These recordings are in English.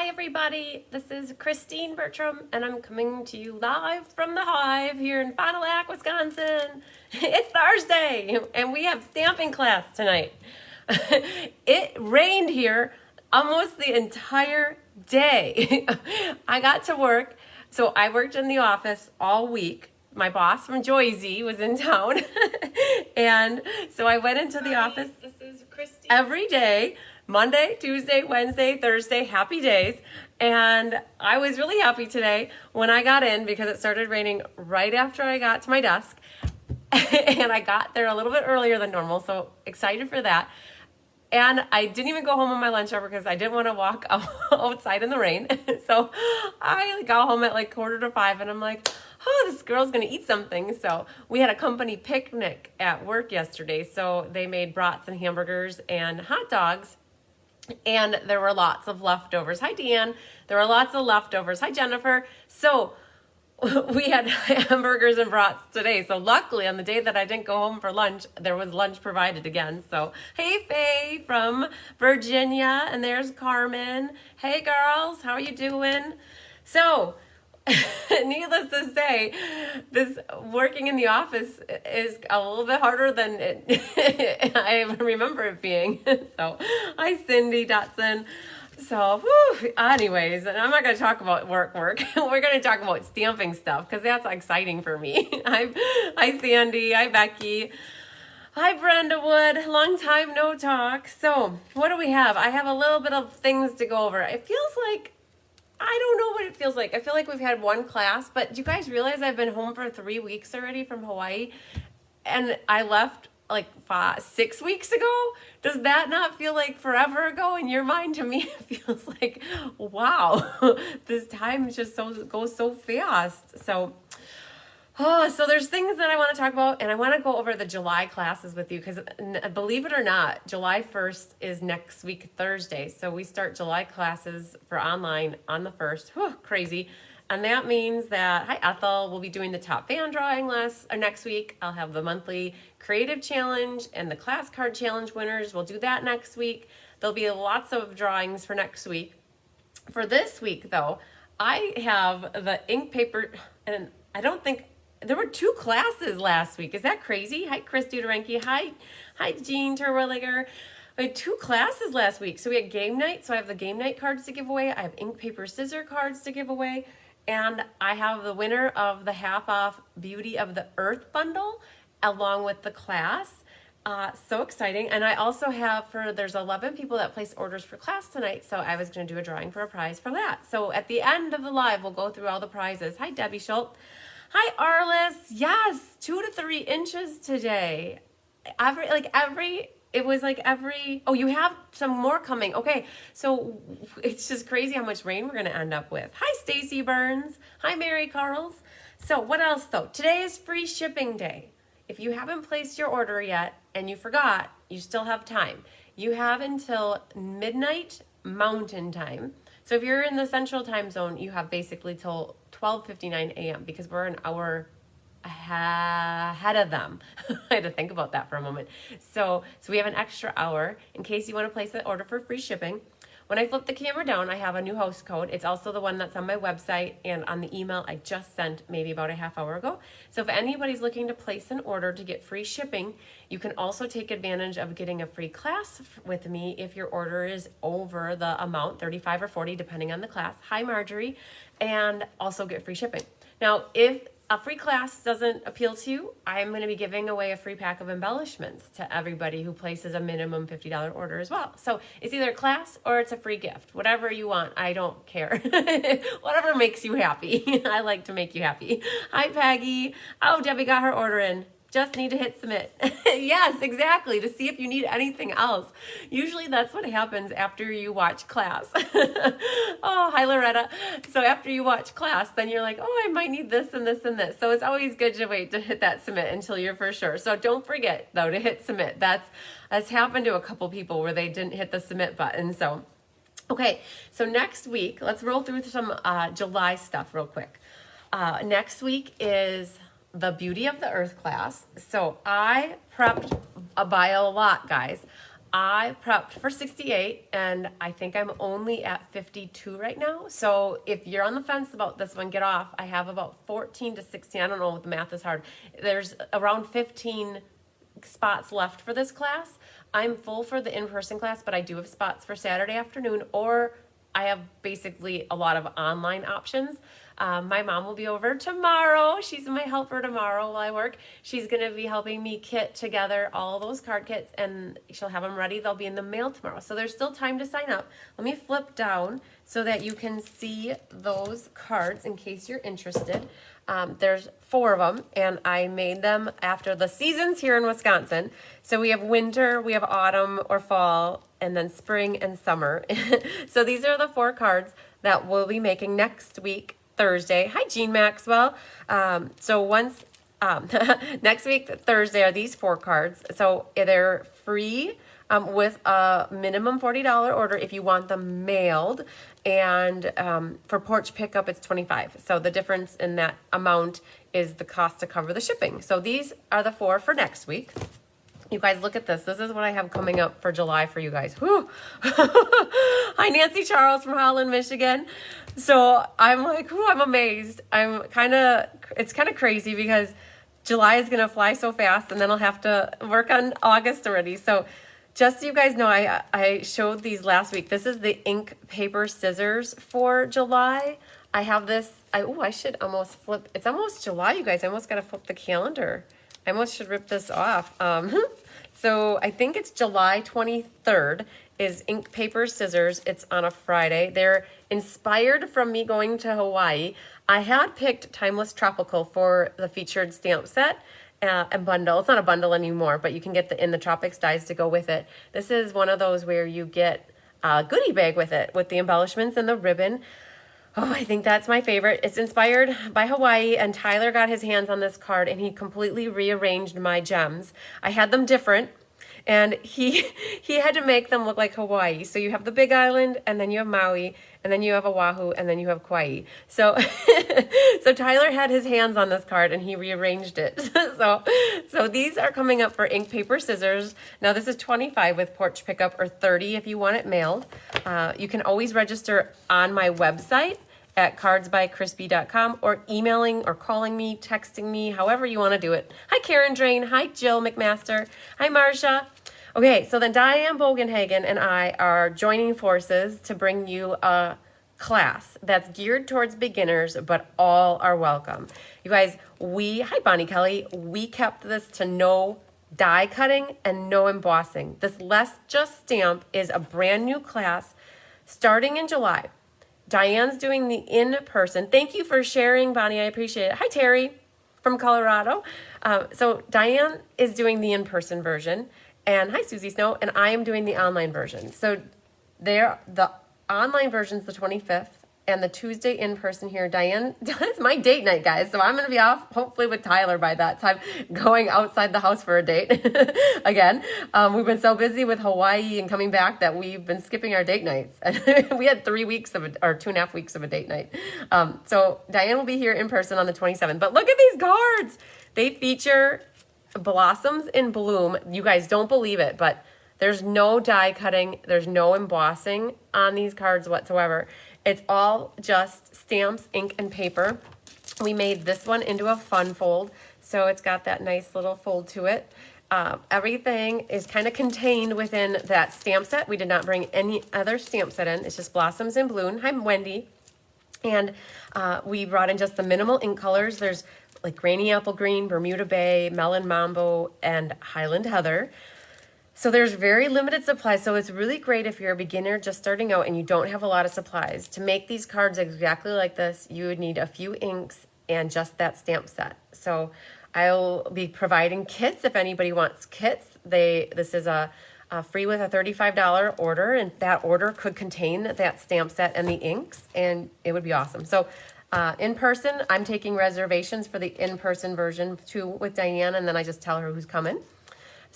Hi everybody, this is Christine Bertram and I'm coming to you live from the Hive here in Fond du Lac, Wisconsin. It's Thursday and we have stamping class tonight. It rained here almost the entire day. I got to work, so I worked in the office all week. My boss from Joyzy was in town and so I went into the office every day. Monday, Tuesday, Wednesday, Thursday, happy days. And I was really happy today when I got in because it started raining right after I got to my desk. And I got there a little bit earlier than normal, so excited for that. And I didn't even go home on my lunch hour because I didn't want to walk outside in the rain. So I got home at like 4:45 and I'm like, oh, this girl's going to eat something. So we had a company picnic at work yesterday. So they made brats and hamburgers and hot dogs. And there were lots of leftovers. Hi, Deanne. There were lots of leftovers. Hi, Jennifer. So we had hamburgers and brats today. So luckily, on the day that I didn't go home for lunch, there was lunch provided again. So, hey, Faye from Virginia. And there's Carmen. Hey, girls. How are you doing? So, needless to say, this working in the office is a little bit harder than I remember it being. So, hi Cindy Dotson. So, anyways, and I'm not going to talk about work. We're going to talk about stamping stuff because that's exciting for me. Hi Sandy. Hi Becky. Hi Brenda Wood. Long time no talk. So, what do we have? I have a little bit of things to go over. It feels like I don't know what it feels like. I feel like we've had one class, but do you guys realize I've been home for 3 weeks already from Hawaii? And I left like 6 weeks ago? Does that not feel like forever ago in your mind? To me, it feels like, wow, this time just goes so fast. So there's things that I want to talk about, and I want to go over the July classes with you because believe it or not, July 1st is next week, Thursday. So we start July classes for online on the 1st. Whew, crazy. And that means that, hi Ethel, we'll be doing the top fan drawing next week. I'll have the monthly creative challenge and the class card challenge winners. We'll do that next week. There'll be lots of drawings for next week. For this week, though, I have the ink paper, and I don't think there were 2 classes last week. Is that crazy? Hi, Chris Duderenke. Hi, Jean Terwilliger. We had 2 classes last week. So we had game night. So I have the game night cards to give away. I have ink, paper, scissor cards to give away. And I have the winner of the half off Beauty of the Earth bundle along with the class. So exciting. And I also have there's 11 people that placed orders for class tonight. So I was going to do a drawing for a prize for that. So at the end of the live, we'll go through all the prizes. Hi, Debbie Schultz. Hi, Arliss. Yes, 2 to 3 inches today. Oh, you have some more coming. Okay, so it's just crazy how much rain we're going to end up with. Hi, Stacy Burns. Hi, Mary Carls. So what else, though? Today is free shipping day. If you haven't placed your order yet and you forgot, you still have time. You have until midnight Mountain Time. So if you're in the Central Time Zone, you have basically till 12:59 a.m. because we're an hour ahead of them. I had to think about that for a moment. So we have an extra hour in case you want to place an order for free shipping. When I flip the camera down, I have a new host code. It's also the one that's on my website and on the email I just sent maybe about a half hour ago. So if anybody's looking to place an order to get free shipping, you can also take advantage of getting a free class with me if your order is over the amount, 35 or 40, depending on the class. Hi, Marjorie. And also get free shipping. Now, if a free class doesn't appeal to you, I'm going to be giving away a free pack of embellishments to everybody who places a minimum $50 order as well. So it's either a class or it's a free gift. Whatever you want, I don't care. Whatever makes you happy. I like to make you happy. Hi, Peggy. Oh, Debbie got her order in. Just need to hit submit. Yes, exactly, to see if you need anything else. Usually that's what happens after you watch class. Oh, hi, Loretta. So after you watch class, then you're like, oh, I might need this and this and this. So it's always good to wait to hit that submit until you're for sure. So don't forget, though, to hit submit. That's happened to a couple people where they didn't hit the submit button. So, okay, so next week, let's roll through some July stuff real quick. Next week is the Beauty of the Earth class. So I prepped by a lot, guys. I prepped for 68 and I think I'm only at 52 right now. So if you're on the fence about this one, get off. I have about 14 to 16. I don't know, the math is hard. There's around 15 spots left for this class. I'm full for the in-person class, but I do have spots for Saturday afternoon, or I have basically a lot of online options. My mom will be over tomorrow. She's my helper tomorrow while I work. She's going to be helping me kit together all those card kits, and she'll have them ready. They'll be in the mail tomorrow. So there's still time to sign up. Let me flip down so that you can see those cards in case you're interested. There's 4 of them, and I made them after the seasons here in Wisconsin. So we have winter, we have autumn or fall, and then spring and summer. So these are the 4 cards that we'll be making next week, Thursday. Hi, Jean Maxwell. So once next week, Thursday, are these 4 cards. So they're free with a minimum $40 order if you want them mailed. And for porch pickup, it's $25. So the difference in that amount is the cost to cover the shipping. So these are the 4 for next week. You guys, look at this. This is what I have coming up for July for you guys. Whew. Hi, Nancy Charles from Holland, Michigan. So I'm like, whew, I'm amazed. It's kind of crazy because July is going to fly so fast, and then I'll have to work on August already. So just so you guys know, I showed these last week. This is the ink, paper, scissors for July. I have this. I should almost flip. It's almost July, you guys. I almost got to flip the calendar. I almost should rip this off. So I think it's July 23rd is ink, paper, scissors. It's on a Friday. They're inspired from me going to Hawaii. I had picked Timeless Tropical for the featured stamp set and bundle. It's not a bundle anymore, but you can get the In the Tropics dies to go with it. This is one of those where you get a goodie bag with it, with the embellishments and the ribbon. Oh, I think that's my favorite. It's inspired by Hawaii, and Tyler got his hands on this card, and he completely rearranged my gems. I had them different, and he had to make them look like Hawaii. So you have the Big Island, and then you have Maui, and then you have Oahu, and then you have Kauai. So so Tyler had his hands on this card, and he rearranged it. So these are coming up for ink, paper, scissors. Now this is $25 with porch pickup, or $30 if you want it mailed. You can always register on my website at cardsbycrispy.com, or emailing or calling me, texting me, however you want to do it. Hi, Karen Drain. Hi, Jill McMaster. Hi, Marcia. Okay, so then Diane Bogenhagen and I are joining forces to bring you a class that's geared towards beginners, but all are welcome. You guys, hi, Bonnie Kelly. We kept this to no die cutting and no embossing. This Let's Just Stamp is a brand new class starting in July. Diane's doing the in-person. Thank you for sharing, Bonnie. I appreciate it. Hi, Terry from Colorado. So Diane is doing the in-person version. And hi, Susie Snow. And I am doing the online version. So the online version's the 25th. And the Tuesday in-person here, Diane, it's my date night, guys. So I'm going to be off, hopefully with Tyler by that time, going outside the house for a date again. We've been so busy with Hawaii and coming back that we've been skipping our date nights. We had 3 weeks or 2.5 weeks of a date night. So Diane will be here in person on the 27th. But look at these cards. They feature blossoms in bloom. You guys don't believe it, but there's no die cutting. There's no embossing on these cards whatsoever. It's all just stamps, ink, and paper. We made this one into a fun fold, so it's got that nice little fold to it. Everything is kind of contained within that stamp set. We did not bring any other stamp set in. It's just blossoms in bloom. Hi, Wendy. And we brought in just the minimal ink colors. There's like Granny Apple Green, Bermuda Bay, Melon Mambo, and Highland Heather. So there's very limited supplies, so it's really great if you're a beginner just starting out and you don't have a lot of supplies. To make these cards exactly like this, you would need a few inks and just that stamp set. So I'll be providing kits if anybody wants kits. This is a free with a $35 order, and that order could contain that stamp set and the inks, and it would be awesome. So in person, I'm taking reservations for the in-person version too with Diane, and then I just tell her who's coming.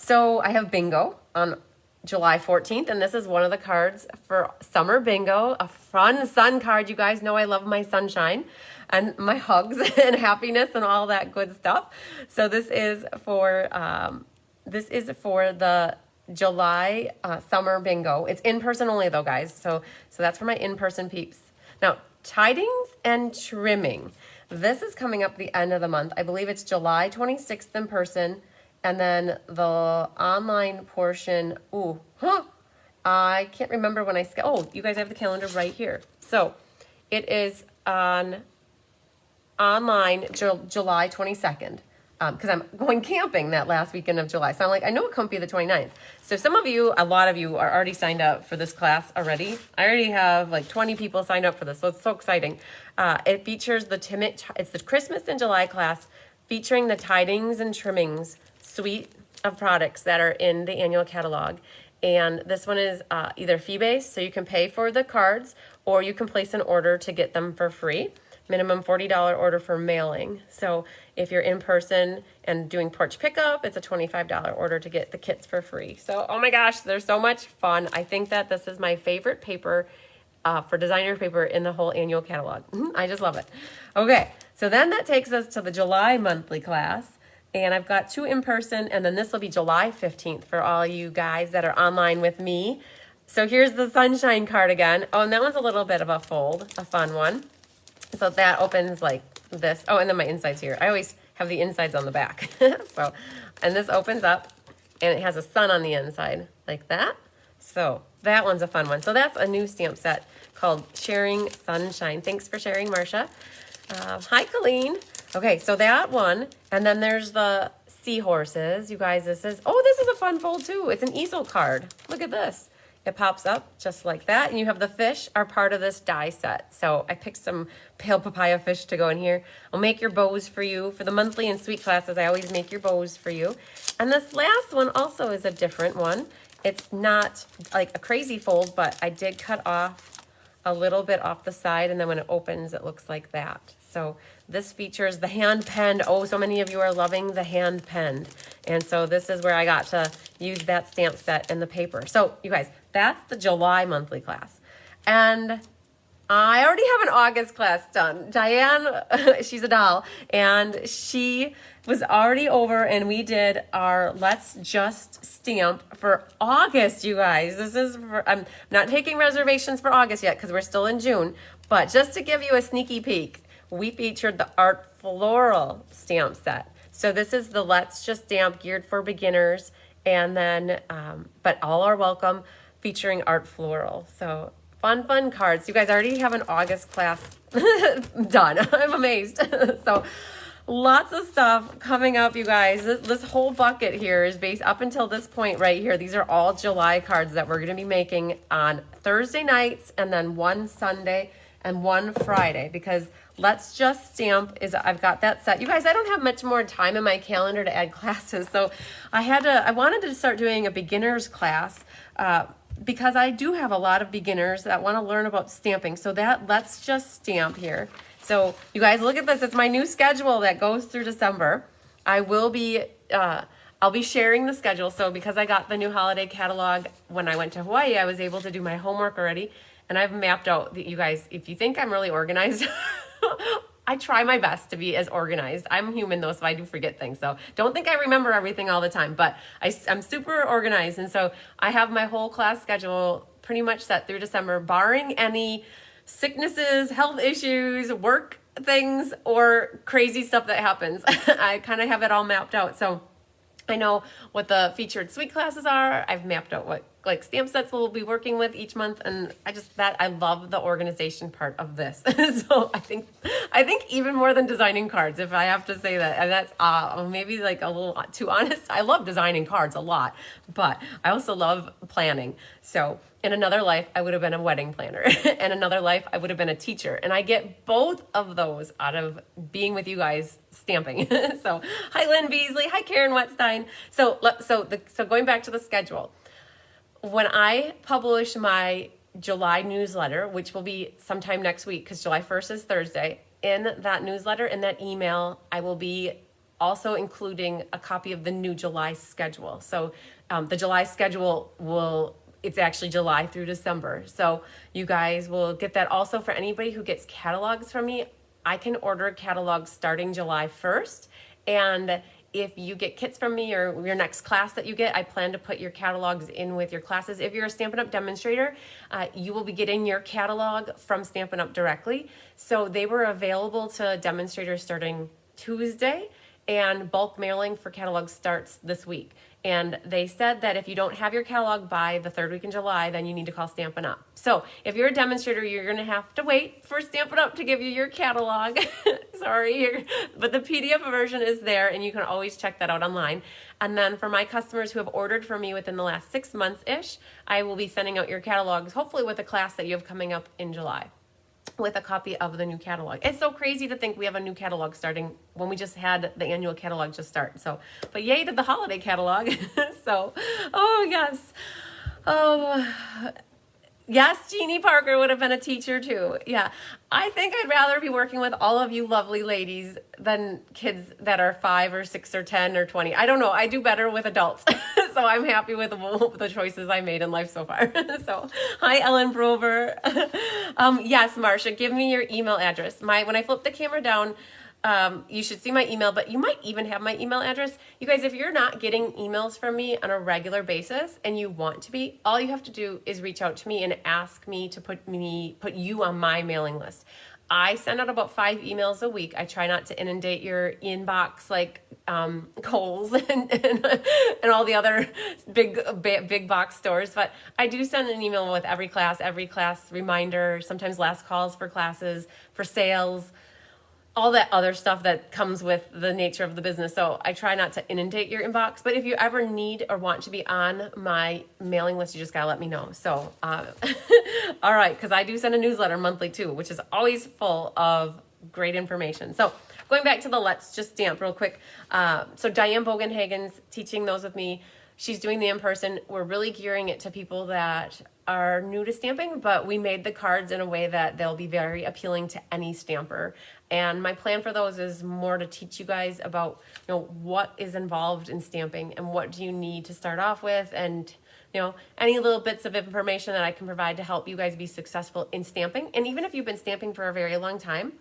So I have bingo on July 14th, and this is one of the cards for summer bingo, a fun sun card. You guys know I love my sunshine and my hugs and happiness and all that good stuff. So this is for the July summer bingo. It's in person only though, guys. So that's for my in-person peeps. Now, tidings and trimming. This is coming up the end of the month. I believe it's July 26th in person, and then the online portion. I can't remember when you guys have the calendar right here. So it is on online July 22nd. Because I'm going camping that last weekend of July. So I'm like, I know it can't be the 29th. So a lot of you are already signed up for this class already. I already have like 20 people signed up for this. So it's so exciting. It features it's the Christmas in July class featuring the tidings and trimmings suite of products that are in the annual catalog. And this one is either fee-based, so you can pay for the cards, or you can place an order to get them for free. Minimum $40 order for mailing. So if you're in person and doing porch pickup, it's a $25 order to get the kits for free. So, oh my gosh, they're so much fun. I think that this is my favorite paper for designer paper in the whole annual catalog. I just love it. Okay, so then that takes us to the July monthly class. And I've got 2 in person, and then this will be July 15th for all you guys that are online with me. So here's the sunshine card again. Oh, and that one's a little bit of a fold, a fun one. So that opens like this. Oh, and then my insides here. I always have the insides on the back. And this opens up and it has a sun on the inside like that. So that one's a fun one. So that's a new stamp set called Sharing Sunshine. Thanks for sharing, Marcia. Hi, Colleen. Okay, so that one. And then there's the seahorses. You guys, this is a fun fold too. It's an easel card. Look at this. It pops up just like that, and you have the fish are part of this die set. So I picked some pale papaya fish to go in here. I'll make your bows for you. For the monthly and sweet classes, I always make your bows for you. And this last one also is a different one. It's not like a crazy fold, but I did cut off a little bit off the side, and then when it opens, it looks like that. So this features the hand penned. Oh, so many of you are loving the hand penned. And so this is where I got to use that stamp set and the paper. So you guys, that's the July monthly class. And I already have an August class done. Diane, she's a doll, and she was already over, and we did our Let's Just Stamp for August, you guys. I'm not taking reservations for August yet because we're still in June, but just to give you a sneaky peek, we featured the Art Floral stamp set. So this is the Let's Just Stamp geared for beginners, and then, but all are welcome, featuring Art Floral. So fun cards. You guys already have an August class done. I'm amazed. So lots of stuff coming up, you guys. This whole bucket here is based up until this point right here. These are all July cards that we're going to be making on Thursday nights, and then one Sunday and one Friday, because Let's Just Stamp I've got that set. You guys, I don't have much more time in my calendar to add classes, so I wanted to start doing a beginner's class, because I do have a lot of beginners that want to learn about stamping. So that Let's Just Stamp here. So you guys, look at this. It's my new schedule that goes through December. I'll be sharing the schedule. So because I got the new holiday catalog when I went to Hawaii, I was able to do my homework already. And I've mapped out, you guys, if you think I'm really organized, I try my best to be as organized. I'm human though, so I do forget things. So don't think I remember everything all the time, but I'm super organized. And so I have my whole class schedule pretty much set through December, barring any sicknesses, health issues, work things, or crazy stuff that happens. I kind of have it all mapped out. So I know what the featured sweet classes are. I've mapped out what like stamp sets we'll be working with each month, and I love the organization part of this. So I think even more than designing cards, if I have to say that, and that's maybe like a little too honest. I love designing cards a lot, but I also love planning. So in another life, I would have been a wedding planner. In another life, I would have been a teacher. And I get both of those out of being with you guys stamping. So hi, Lynn Beasley. Hi, Karen Wetstein. So going back to the schedule. When I publish my July newsletter, which will be sometime next week because July 1st is Thursday, in that newsletter, in that email, I will be also including a copy of the new July schedule. So the July schedule it's actually July through December. So you guys will get that. Also, for anybody who gets catalogs from me, I can order catalogs starting July 1st. And if you get kits from me or your next class that you get, I plan to put your catalogs in with your classes. If you're a Stampin' Up! Demonstrator, you will be getting your catalog from Stampin' Up! Directly. So they were available to demonstrators starting Tuesday, and bulk mailing for catalogs starts this week. And they said that if you don't have your catalog by the third week in July, then you need to call Stampin' Up! So if you're a demonstrator, you're going to have to wait for Stampin' Up! To give you your catalog. Sorry, but the PDF version is there, and you can always check that out online. And then for my customers who have ordered from me within the last 6 months-ish, I will be sending out your catalogs, hopefully with a class that you have coming up in July, with a copy of the new catalog. It's so crazy to think we have a new catalog starting when we just had the annual catalog just start. So, but yay to the holiday catalog. So, oh yes. Oh, yes, Jeannie Parker would have been a teacher too. Yeah, I think I'd rather be working with all of you lovely ladies than kids that are 5 or 6 or 10 or 20. I don't know. I do better with adults. So I'm happy with the choices I made in life so far. So, hi, Ellen Brover. Yes, Marcia, give me your email address. When I flip the camera down, you should see my email, but you might even have my email address. You guys, if you're not getting emails from me on a regular basis and you want to be, all you have to do is reach out to me and ask me to put you on my mailing list. I send out about 5 emails a week. I try not to inundate your inbox like Kohl's and all the other big box stores, but I do send an email with every class reminder, sometimes last calls for classes, for sales, all that other stuff that comes with the nature of the business. So I try not to inundate your inbox, but if you ever need or want to be on my mailing list, you just gotta let me know. So, all right, because I do send a newsletter monthly too, which is always full of great information. So going back to the Let's Just Stamp real quick. So Diane Bogenhagen's teaching those with me. She's doing the in-person. We're really gearing it to people that are new to stamping, but we made the cards in a way that they'll be very appealing to any stamper. And my plan for those is more to teach you guys about, what is involved in stamping and what do you need to start off with, and any little bits of information that I can provide to help you guys be successful in stamping. And even if you've been stamping for a very long time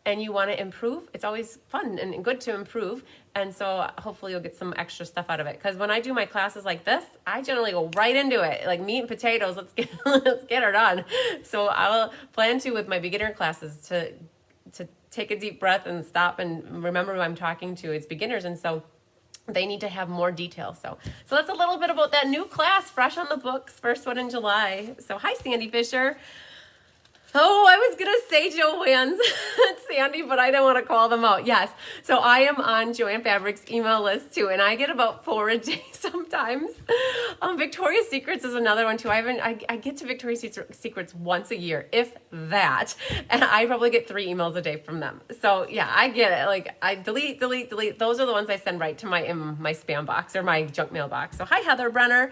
and you want to improve, it's always fun and good to improve. And so hopefully you'll get some extra stuff out of it. Because when I do my classes like this, I generally go right into it, like meat and potatoes. Let's get her done. So I'll plan to with my beginner classes to take a deep breath and stop and remember who I'm talking to. It's beginners, and so they need to have more detail. So that's a little bit about that new class, fresh on the books, first one in July. So hi, Sandy Fisher. Oh, I was going to say Joann's, Sandy, but I don't want to call them out. Yes. So I am on Joann Fabric's email list too, and I get about 4 a day sometimes. Victoria's Secrets is another one too. I get to Victoria's Secrets once a year, if that, and I probably get 3 emails a day from them. So yeah, I get it. Like I delete. Those are the ones I send right to my spam box or my junk mail box. So hi, Heather Brenner.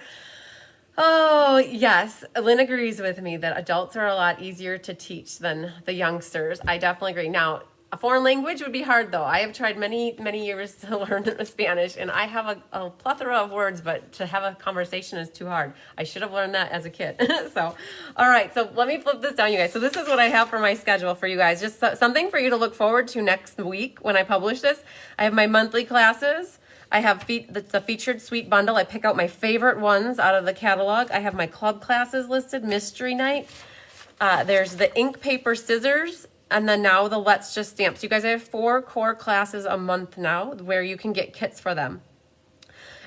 Oh, yes. Lynn agrees with me that adults are a lot easier to teach than the youngsters. I definitely agree. Now, a foreign language would be hard, though. I have tried many years to learn Spanish, and I have a plethora of words, but to have a conversation is too hard. I should have learned that as a kid. So, all right. So let me flip this down, you guys. So this is what I have for my schedule for you guys. Just something for you to look forward to next week when I publish this. I have my monthly classes. I have the featured suite bundle. I pick out my favorite ones out of the catalog. I have my club classes listed, mystery night. There's the ink, paper, scissors, and then now the Let's Just Stamp. So you guys, I have 4 core classes a month now where you can get kits for them.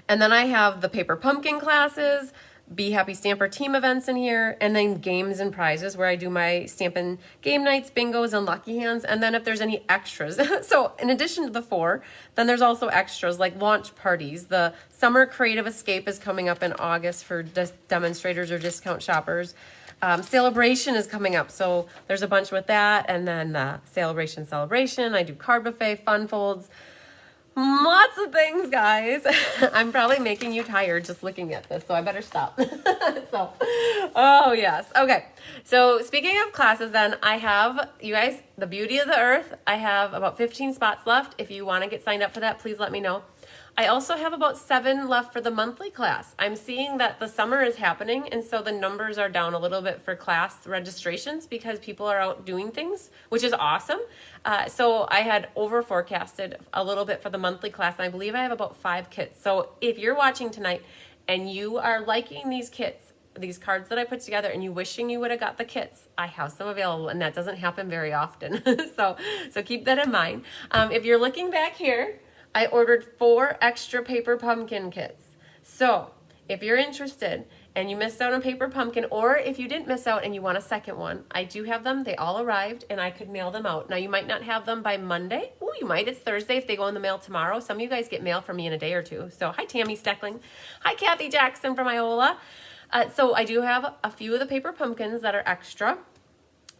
And then I have the paper pumpkin classes, Be Happy Stamper team events in here, and then games and prizes where I do my Stampin' game nights, bingos, and lucky hands, and then if there's any extras. So in addition to the 4, then there's also extras like launch parties. The Summer Creative Escape is coming up in August for demonstrators or discount shoppers. Sale-a-bration is coming up, so there's a bunch with that, and then the sale-a-bration celebration. I do card buffet, fun folds. Lots of things, guys. I'm probably making you tired just looking at this, so I better stop. Oh yes. Okay. So speaking of classes, then I have, you guys, the Beauty of the Earth. I have about 15 spots left. If you want to get signed up for that, please let me know. I also have about 7 left for the monthly class. I'm seeing that the summer is happening, and so the numbers are down a little bit for class registrations because people are out doing things, which is awesome. So I had over forecasted a little bit for the monthly class, and I believe I have about 5 kits. So if you're watching tonight and you are liking these kits, these cards that I put together, and you wishing you would have got the kits, I have some available, and that doesn't happen very often. so keep that in mind. If you're looking back here, I ordered 4 extra paper pumpkin kits. So if you're interested and you missed out on paper pumpkin, or if you didn't miss out and you want a second one, I do have them. They all arrived, and I could mail them out. Now, you might not have them by Monday. Oh, you might. It's Thursday if they go in the mail tomorrow. Some of you guys get mail from me in a day or two. So hi, Tammy Steckling. Hi, Kathy Jackson from Iola. So I do have a few of the paper pumpkins that are extra.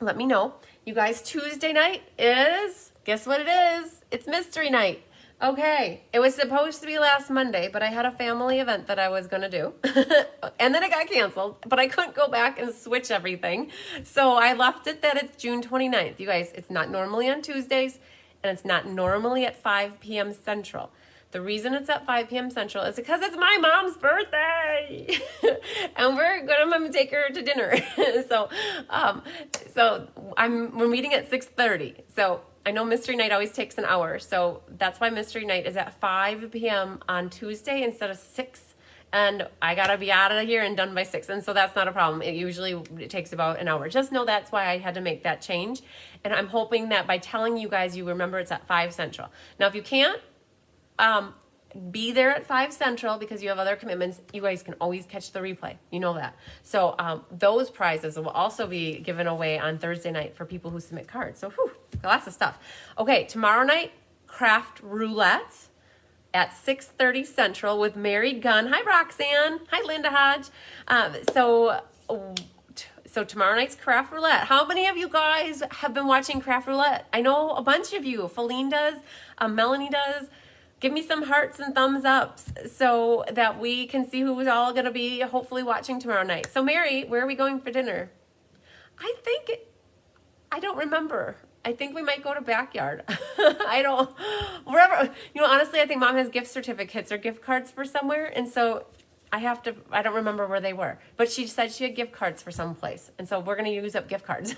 Let me know. You guys, Tuesday night is, guess what it is? It's mystery night. Okay, it was supposed to be last Monday, but I had a family event that I was going to do. And then it got canceled, but I couldn't go back and switch everything. So I left it that it's June 29th. You guys, it's not normally on Tuesdays, and it's not normally at 5 p.m. Central. The reason it's at 5 p.m. Central is because it's my mom's birthday. And we're going to take her to dinner. We're meeting at 6:30. So I know Mystery Night always takes an hour. So that's why Mystery Night is at 5 p.m. on Tuesday instead of 6. And I got to be out of here and done by 6. And so that's not a problem. It takes about an hour. Just know that's why I had to make that change. And I'm hoping that by telling you guys, you remember it's at 5 Central. Now, if you can't, be there at 5 Central because you have other commitments. You guys can always catch the replay. You know that. So those prizes will also be given away on Thursday night for people who submit cards. So lots of stuff. Okay, tomorrow night, craft roulette at 6:30 Central with Married Gun. Hi, Roxanne. Hi, Linda Hodge. So tomorrow night's craft roulette. How many of you guys have been watching craft roulette? I know a bunch of you. Feline does. Melanie does. Give me some hearts and thumbs ups so that we can see who's all going to be hopefully watching tomorrow night. So Mary, where are we going for dinner? I don't remember. I think we might go to Backyard. Wherever. Honestly, I think Mom has gift certificates or gift cards for somewhere. And so I don't remember where they were, but she said she had gift cards for some place. And so we're going to use up gift cards.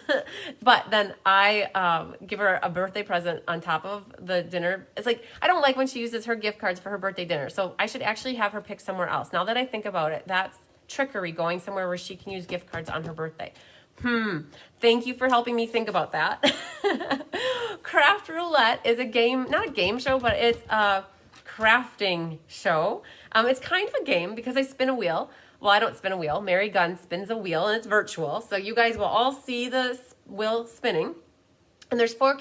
But then I give her a birthday present on top of the dinner. It's like, I don't like when she uses her gift cards for her birthday dinner. So I should actually have her pick somewhere else. Now that I think about it, that's trickery, going somewhere where she can use gift cards on her birthday. Thank you for helping me think about that. Craft Roulette is a game, not a game show, but it's a crafting show. It's kind of a game because I spin a wheel. Well, I don't spin a wheel. Mary Gunn spins a wheel, and it's virtual. So you guys will all see the wheel spinning. And there's 4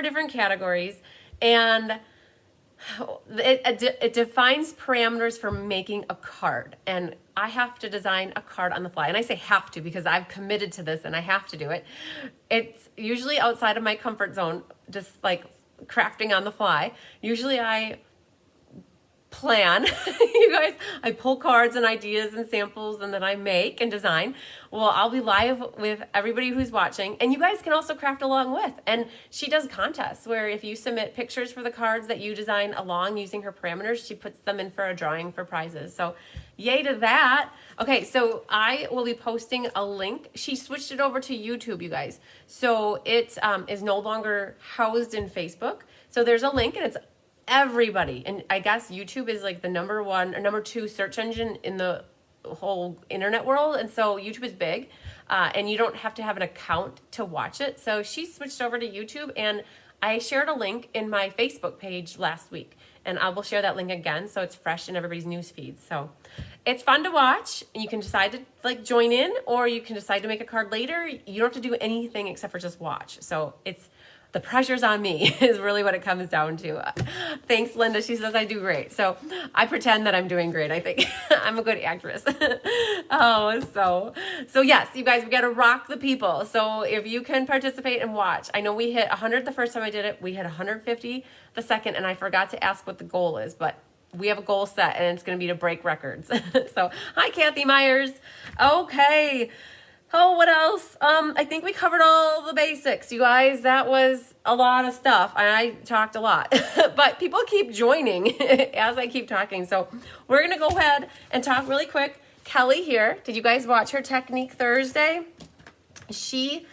different categories. And it defines parameters for making a card. And I have to design a card on the fly. And I say have to because I've committed to this and I have to do it. It's usually outside of my comfort zone, just like crafting on the fly. Usually I plan. You guys, I pull cards and ideas and samples, and then I make and design. Well, I'll be live with everybody who's watching, and you guys can also craft along with. And she does contests where if you submit pictures for the cards that you design along using her parameters, she puts them in for a drawing for prizes. So yay to that. Okay, so I will be posting a link. She switched it over to YouTube, you guys. So it is no longer housed in Facebook. So there's a link, and it's everybody. And I guess YouTube is like the number 1 or number 2 search engine in the whole internet world. And so YouTube is big, and you don't have to have an account to watch it. So she switched over to YouTube, and I shared a link in my Facebook page last week, and I will share that link again so it's fresh in everybody's news feeds. So it's fun to watch, and you can decide to join in, or you can decide to make a card later. You don't have to do anything except for just watch. So the pressure's on me is really what it comes down to. Thanks, Linda. She says I do great. So I pretend that I'm doing great, I think. I'm a good actress. So yes, you guys, we got to rock the people. So if you can participate and watch. I know we hit 100 the first time I did it. We hit 150 the second, and I forgot to ask what the goal is, but we have a goal set, and it's going to be to break records. So hi, Kathy Myers. Okay. Oh, what else? I think we covered all the basics, you guys. That was a lot of stuff, and I talked a lot. But people keep joining as I keep talking. So we're going to go ahead and talk really quick. Kelly here. Did you guys watch her Technique Thursday? She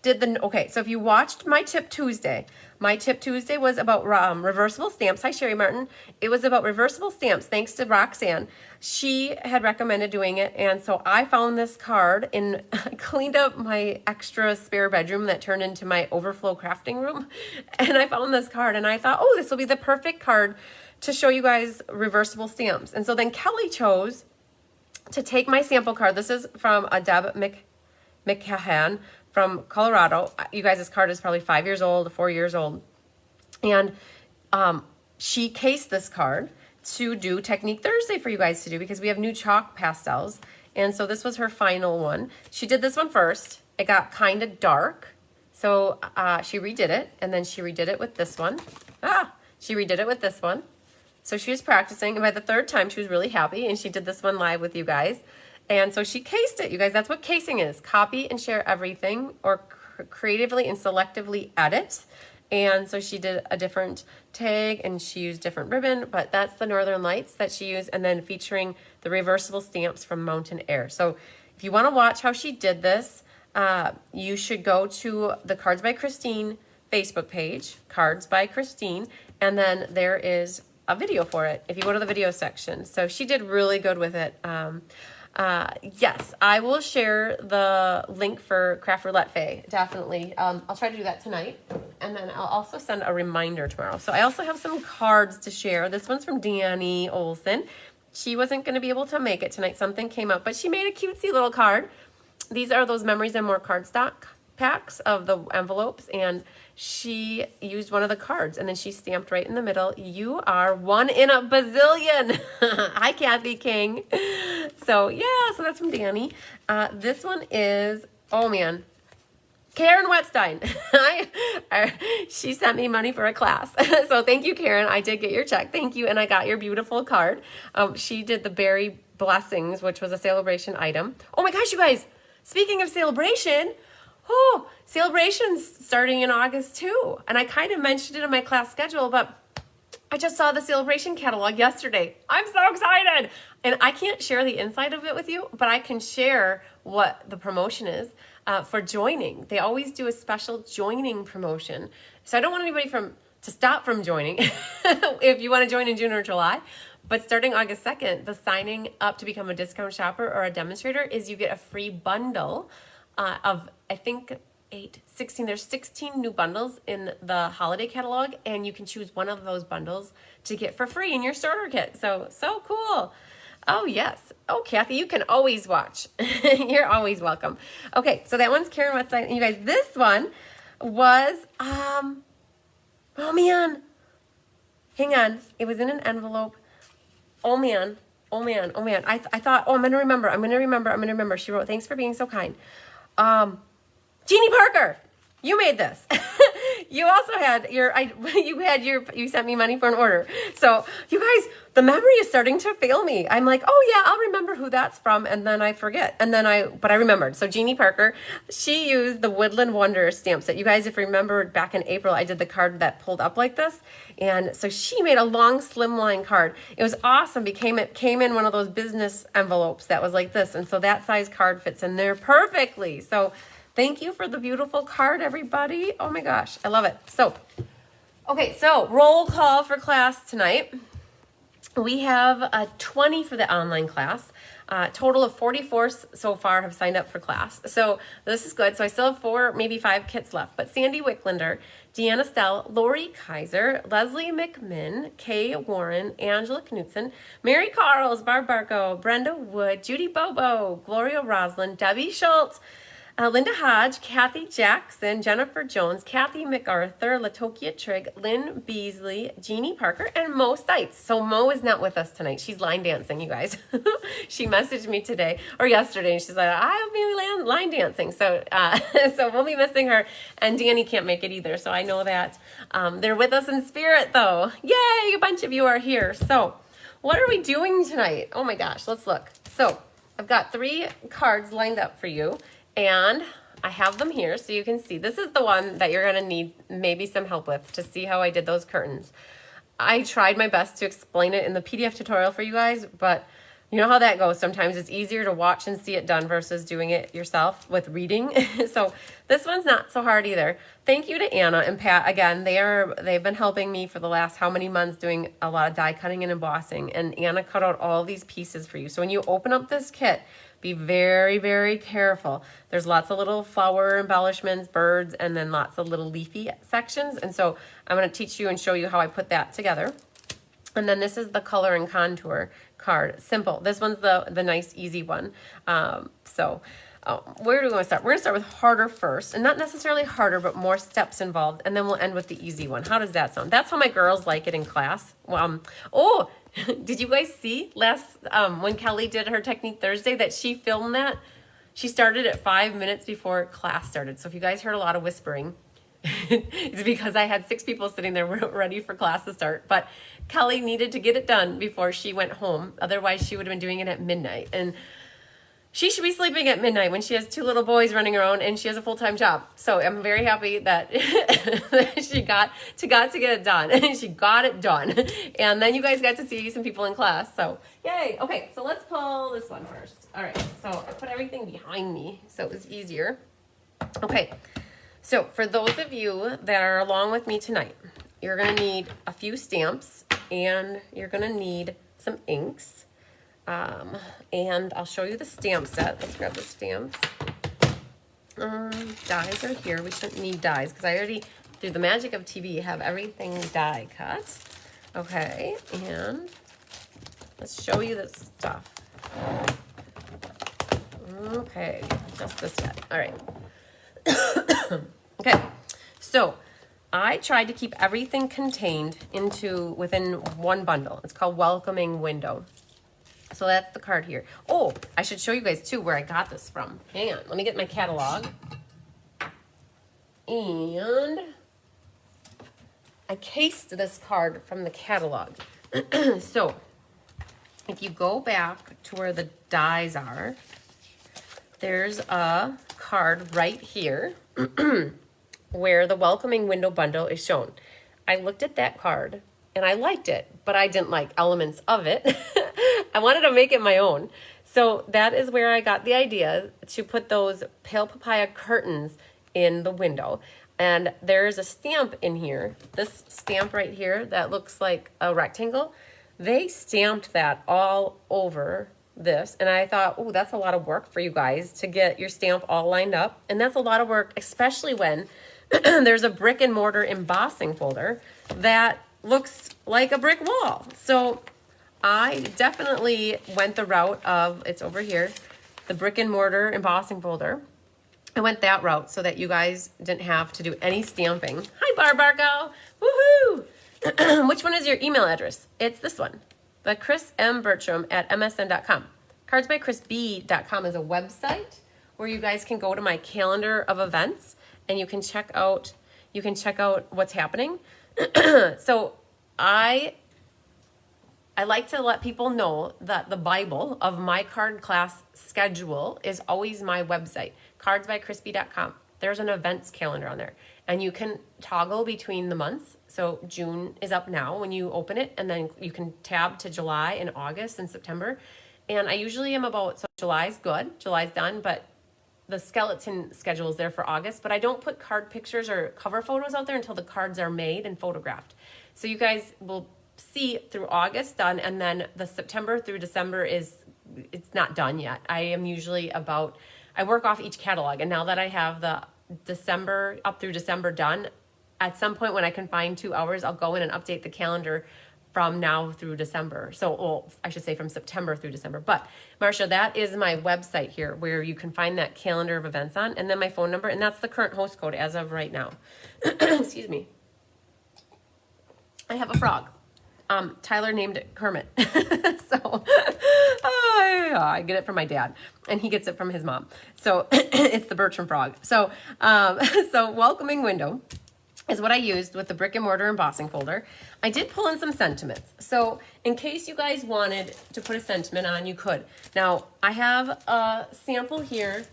did okay, so if you watched my Tip Tuesday was about reversible stamps. Hi, Sherry Martin. It was about reversible stamps, thanks to Roxanne. She had recommended doing it, and so I found this card and I cleaned up my extra spare bedroom that turned into my overflow crafting room, and I found this card, and I thought, oh, this will be the perfect card to show you guys reversible stamps. And so then Kelly chose to take my sample card. This is from a Deb McCahan from Colorado. You guys, this card is probably 5 years old, 4 years old. And she cased this card to do Technique Thursday for you guys to do because we have new chalk pastels. And so this was her final one. She did this one first. It got kind of dark. So she redid it, and then she redid it with this one. She redid it with this one. So she was practicing, and by the third time, she was really happy, and she did this one live with you guys. And so she cased it, you guys. That's what casing is. Copy and share everything, or creatively and selectively edit. And so she did a different tag, and she used different ribbon, but that's the Northern Lights that she used, and then featuring the reversible stamps from Mountain Air. So if you want to watch how she did this, you should go to the Cards by Christine Facebook page, Cards by Christine, and then there is a video for it if you go to the video section. So she did really good with it. Yes, I will share the link for Craft Roulette Faye, definitely. I'll try to do that tonight, and then I'll also send a reminder tomorrow. So I also have some cards to share. This one's from Danny Olson. She wasn't going to be able to make it tonight. Something came up, but she made a cutesy little card. These are those Memories and More cardstock packs of the envelopes, and she used one of the cards, and then she stamped right in the middle, "You are one in a bazillion." Hi, Kathy King. So yeah, so that's from Danny. This one is, oh man, Karen Wetstein. She sent me money for a class. So thank you, Karen. I did get your check. Thank you. And I got your beautiful card. She did the Berry Blessings, which was a sale-a-bration item. Oh my gosh, you guys, speaking of sale-a-bration, oh, sale-a-bration's starting in August too. And I kind of mentioned it in my class schedule, but I just saw the sale-a-bration catalog yesterday. I'm so excited. And I can't share the inside of it with you, but I can share what the promotion is for joining. They always do a special joining promotion. So I don't want anybody to stop from joining if you want to join in June or July. But starting August 2nd, the signing up to become a discount shopper or a demonstrator is you get a free bundle of, I think, 16. There's 16 new bundles in the holiday catalog, and you can choose one of those bundles to get for free in your starter kit. So cool. Oh, yes. Oh, Kathy, you can always watch. You're always welcome. Okay, so that one's Karen Westside. And you guys, this one was, oh, man. Hang on. It was in an envelope. Oh, man. Oh, man. Oh, man. I thought, oh, I'm going to remember. She wrote, "Thanks for being so kind." Jeannie Parker, you made this. You also had you sent me money for an order. So you guys, the memory is starting to fail me. I'm like, oh yeah, I'll remember who that's from, and then I forget. But I remembered. So Jeannie Parker, she used the Woodland Wonder stamp set. You guys, if you remember back in April, I did the card that pulled up like this. And so she made a long slimline card. It was awesome. It came in one of those business envelopes that was like this. And so that size card fits in there perfectly. So thank you for the beautiful card, everybody. Oh my gosh, I love it. So, okay, so roll call for class tonight. We have 20 for the online class. Total of 44 so far have signed up for class. So this is good. So I still have 4, maybe 5 kits left. But Sandy Wicklander, Deanna Stell, Lori Kaiser, Leslie McMinn, Kay Warren, Angela Knutson, Mary Carls, Barb Barco, Brenda Wood, Judy Bobo, Gloria Roslin, Debbie Schultz, Linda Hodge, Kathy Jackson, Jennifer Jones, Kathy MacArthur, Latokia Trigg, Lynn Beasley, Jeannie Parker, and Mo Stites. So Mo is not with us tonight. She's line dancing, you guys. She messaged me today or yesterday, and she's like, "I'll be line dancing." So so we'll be missing her, and Danny can't make it either. So I know that they're with us in spirit, though. Yay! A bunch of you are here. So what are we doing tonight? Oh my gosh, let's look. So I've got 3 cards lined up for you, and I have them here so you can see. This is the one that you're gonna need maybe some help with to see how I did those curtains. I tried my best to explain it in the PDF tutorial for you guys, but you know how that goes. Sometimes it's easier to watch and see it done versus doing it yourself with reading. So this one's not so hard either. Thank you to Anna and Pat. Again, they've been helping me for the last how many months doing a lot of die cutting and embossing. And Anna cut out all these pieces for you. So when you open up this kit, be very, very careful. There's lots of little flower embellishments, birds, and then lots of little leafy sections. And so I'm going to teach you and show you how I put that together. And then this is the color and contour card. Simple. This one's the nice, easy one. Where do we want to start? We're going to start with harder first. And not necessarily harder, but more steps involved. And then we'll end with the easy one. How does that sound? That's how my girls like it in class. Did you guys see when Kelly did her Technique Thursday that she filmed that? She started at 5 minutes before class started. So if you guys heard a lot of whispering, it's because I had 6 people sitting there ready for class to start. But Kelly needed to get it done before she went home. Otherwise, she would have been doing it at midnight. And she should be sleeping at midnight when she has 2 little boys running around and she has a full-time job. So I'm very happy that she got to get it done. And she got it done. And then you guys got to see some people in class. So yay. Okay, so let's pull this one first. All right, so I put everything behind me so it was easier. Okay, so for those of you that are along with me tonight, you're going to need a few stamps and you're going to need some inks. And I'll show you the stamp set. Let's grab the stamps. Dies are here. We shouldn't need dies because I already, through the magic of TV, have everything die cut. Okay, and let's show you the stuff. Okay, just this yet. All right. Okay, so I tried to keep everything contained within one bundle. It's called Welcoming Window. So that's the card here. Oh, I should show you guys too where I got this from. Hang on, let me get my catalog. And I cased this card from the catalog. So if you go back to where the dies are, there's a card right here where the Welcoming Window bundle is shown. I looked at that card and I liked it, but I didn't like elements of it. I wanted to make it my own. So that is where I got the idea to put those pale papaya curtains in the window. And there's a stamp in here, this stamp right here that looks like a rectangle. They stamped that all over this. And I thought, oh, that's a lot of work for you guys to get your stamp all lined up. And that's a lot of work, especially when there's a brick and mortar embossing folder that looks like a brick wall. So I definitely went the route of, it's over here, the brick and mortar embossing folder. I went that route so that you guys didn't have to do any stamping. Hi, Barbargo. Woohoo! Which one is your email address? It's this one, the chrismbertram@msn.com. Cardsbychrisb.com is a website where you guys can go to my calendar of events and you can check out what's happening. So I like to let people know that the Bible of my card class schedule is always my website, cardsbychrisb.com. There's an events calendar on there, and you can toggle between the months. So June is up now when you open it, and then you can tab to July and August and September. And I usually am so July's good, July's done, but the skeleton schedule is there for August, but I don't put card pictures or cover photos out there until the cards are made and photographed. So you guys will see through August done, and then the September through December it's not done yet. I am usually I work off each catalog, and now that I have the December up through December done, at some point when I can find 2 hours, I'll go in and update the calendar from now through December. So, I should say from September through December. But Marcia, that is my website here where you can find that calendar of events on, and then my phone number, and that's the current host code as of right now. Excuse me. I have a frog. Tyler named it Kermit. So I get it from my dad, and he gets it from his mom. So it's the Bertram frog. So Welcoming Window. is what I used with the brick and mortar embossing folder. I did pull in some sentiments. So in case you guys wanted to put a sentiment on, you could. Now, I have a sample here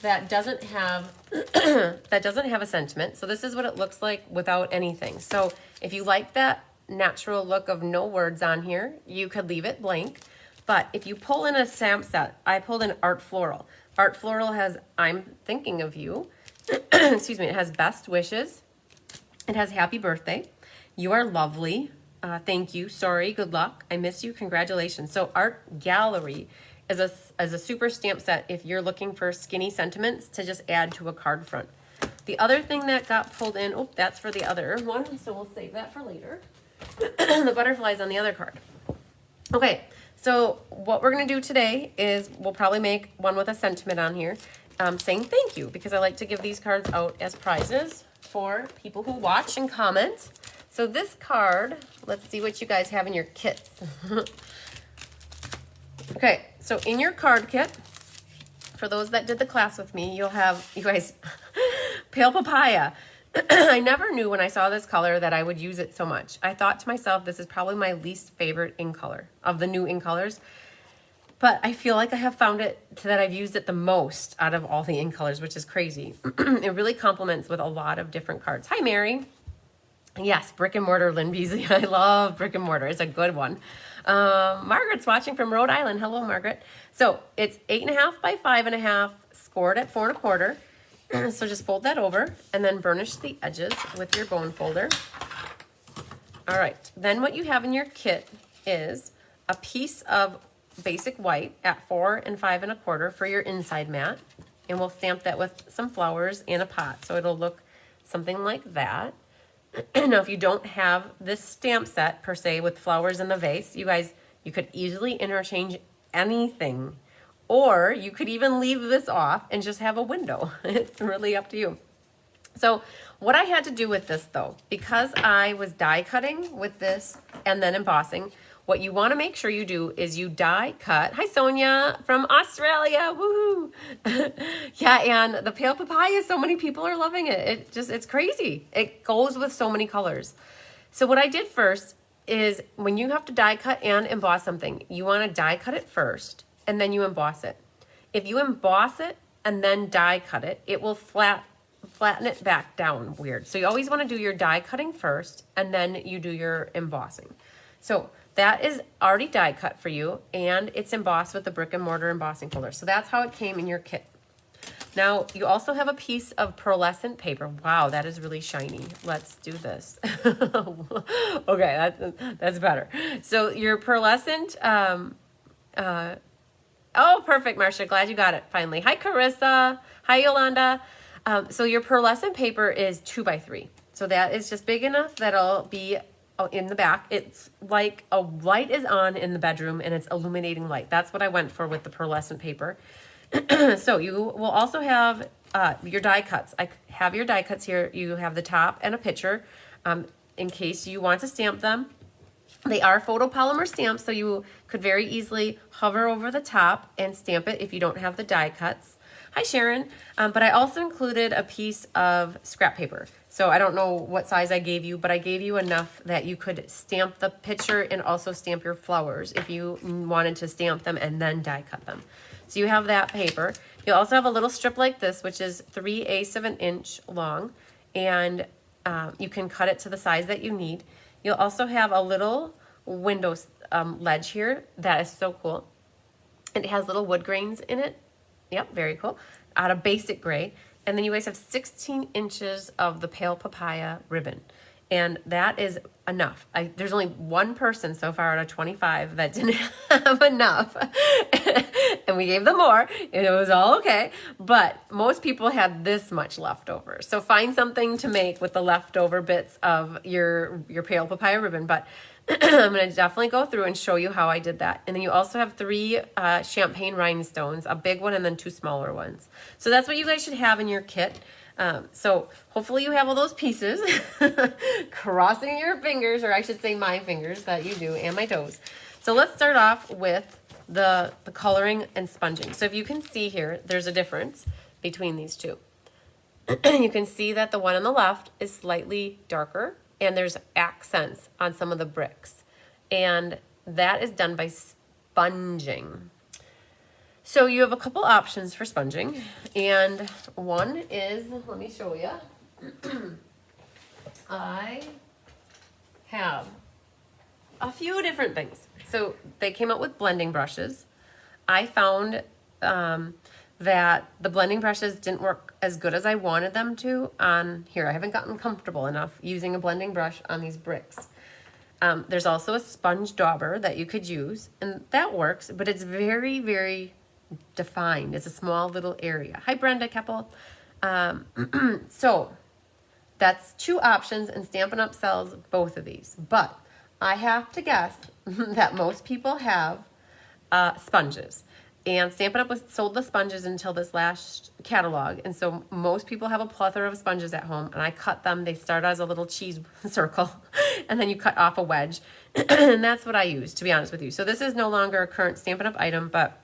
that doesn't have a sentiment. So this is what it looks like without anything. So if you like that natural look of no words on here, you could leave it blank. But if you pull in a stamp set, I pulled in Art Floral. Art Floral has I'm thinking of you. Excuse me, it has best wishes. It has happy birthday. You are lovely. Thank you. Sorry. Good luck. I miss you. Congratulations. So Art Gallery is a super stamp set if you're looking for skinny sentiments to just add to a card front. The other thing that got pulled in, oh, that's for the other one, so we'll save that for later. The butterflies on the other card. Okay, so what we're going to do today is we'll probably make one with a sentiment on here saying thank you, because I like to give these cards out as prizes for people who watch and comment. So this card, let's see what you guys have in your kits. Okay, so in your card kit, for those that did the class with me, you'll have, you guys, Pale Papaya. I never knew when I saw this color that I would use it so much. I thought to myself, this is probably my least favorite ink color of the new ink colors. But I feel like I have found it that I've used it the most out of all the ink colors, which is crazy. It really complements with a lot of different cards. Hi, Mary. Yes, brick and mortar, Lynn Beasley. I love brick and mortar. It's a good one. Margaret's watching from Rhode Island. Hello, Margaret. So it's 8.5 by 5.5, scored at 4 1/4. So just fold that over and then burnish the edges with your bone folder. All right. Then what you have in your kit is a piece of basic white at 4 5 1/4 for your inside mat. And we'll stamp that with some flowers in a pot. So it'll look something like that. Now, if you don't have this stamp set per se with flowers in the vase, you guys, you could easily interchange anything. Or you could even leave this off and just have a window. It's really up to you. So what I had to do with this though, because I was die cutting with this and then embossing, what you want to make sure you do is you die cut. Hi, Sonia from Australia. Woohoo! Yeah, and the Pale Papaya, so many people are loving it. It's crazy. It goes with so many colors. So what I did first is when you have to die cut and emboss something, you want to die cut it first and then you emboss it. If you emboss it and then die cut it, it will flatten it back down weird. So you always want to do your die cutting first and then you do your embossing. So that is already die cut for you, and it's embossed with the brick and mortar embossing folder. So that's how it came in your kit. Now, you also have a piece of pearlescent paper. Wow, that is really shiny. Let's do this. Okay, that's better. So your pearlescent, oh, perfect, Marcia. Glad you got it finally. Hi, Carissa. Hi, Yolanda. So your pearlescent paper is 2 by 3. So that is just big enough that it'll be in the back. It's like a light is on in the bedroom and it's illuminating light. That's what I went for with the pearlescent paper. So you will also have your die cuts. I have your die cuts here. You have the top and a picture in case you want to stamp them. They are photopolymer stamps, so you could very easily hover over the top and stamp it if you don't have the die cuts. Hi, Sharon. But I also included a piece of scrap paper. So I don't know what size I gave you, but I gave you enough that you could stamp the picture and also stamp your flowers if you wanted to stamp them and then die cut them. So you have that paper. You'll also have a little strip like this, which is 3/8 of an inch long, and you can cut it to the size that you need. You'll also have a little window ledge here that is so cool. It has little wood grains in it. Yep, very cool. Out of basic gray. And then you guys have 16 inches of the Pale Papaya ribbon. And that is enough. There's only one person so far out of 25 that didn't have enough. And we gave them more. And it was all okay. But most people had this much left over. So find something to make with the leftover bits of your Pale Papaya ribbon. But I'm going to definitely go through and show you how I did that. And then you also have 3 champagne rhinestones, a big one and then 2 smaller ones. So that's what you guys should have in your kit. So hopefully you have all those pieces. Crossing your fingers, or I should say my fingers that you do, and my toes. So let's start off with the coloring and sponging. So if you can see here, there's a difference between these two. You can see that the one on the left is slightly darker and there's accents on some of the bricks. And that is done by sponging. So you have a couple options for sponging, and one is, let me show you. I have a few different things. So they came out with blending brushes. I found that the blending brushes didn't work as good as I wanted them to on here. I haven't gotten comfortable enough using a blending brush on these bricks. There's also a sponge dauber that you could use, and that works, but it's very, very defined. It's a small little area. Hi, Brenda Keppel. So that's two options, and Stampin' Up! Sells both of these. But I have to guess that most people have sponges. And Stampin' Up! Sold the sponges until this last catalog. And so most people have a plethora of sponges at home. And I cut them. They start as a little cheese circle. And then you cut off a wedge. And that's what I use, to be honest with you. So this is no longer a current Stampin' Up! Item, but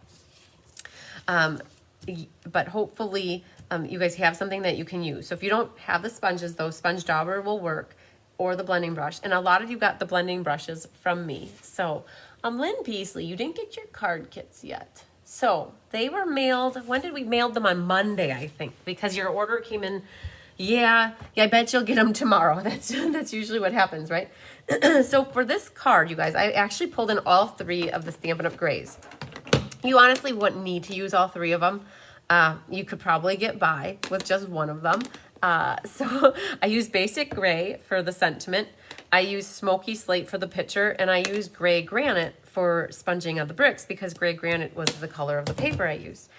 hopefully you guys have something that you can use. So if you don't have the sponges, though, sponge dauber will work, or the blending brush. And a lot of you got the blending brushes from me. So Lynn Beasley, you didn't get your card kits yet. So they were mailed. When did we mail them? On Monday, I think, because your order came in. Yeah, I bet you'll get them tomorrow. That's usually what happens, right? So for this card, you guys, I actually pulled in all three of the Stampin' Up! Grays. You honestly wouldn't need to use all three of them. You could probably get by with just one of them. So I use basic gray for the sentiment. I use smoky slate for the picture, and I use gray granite for sponging on the bricks because gray granite was the color of the paper I used.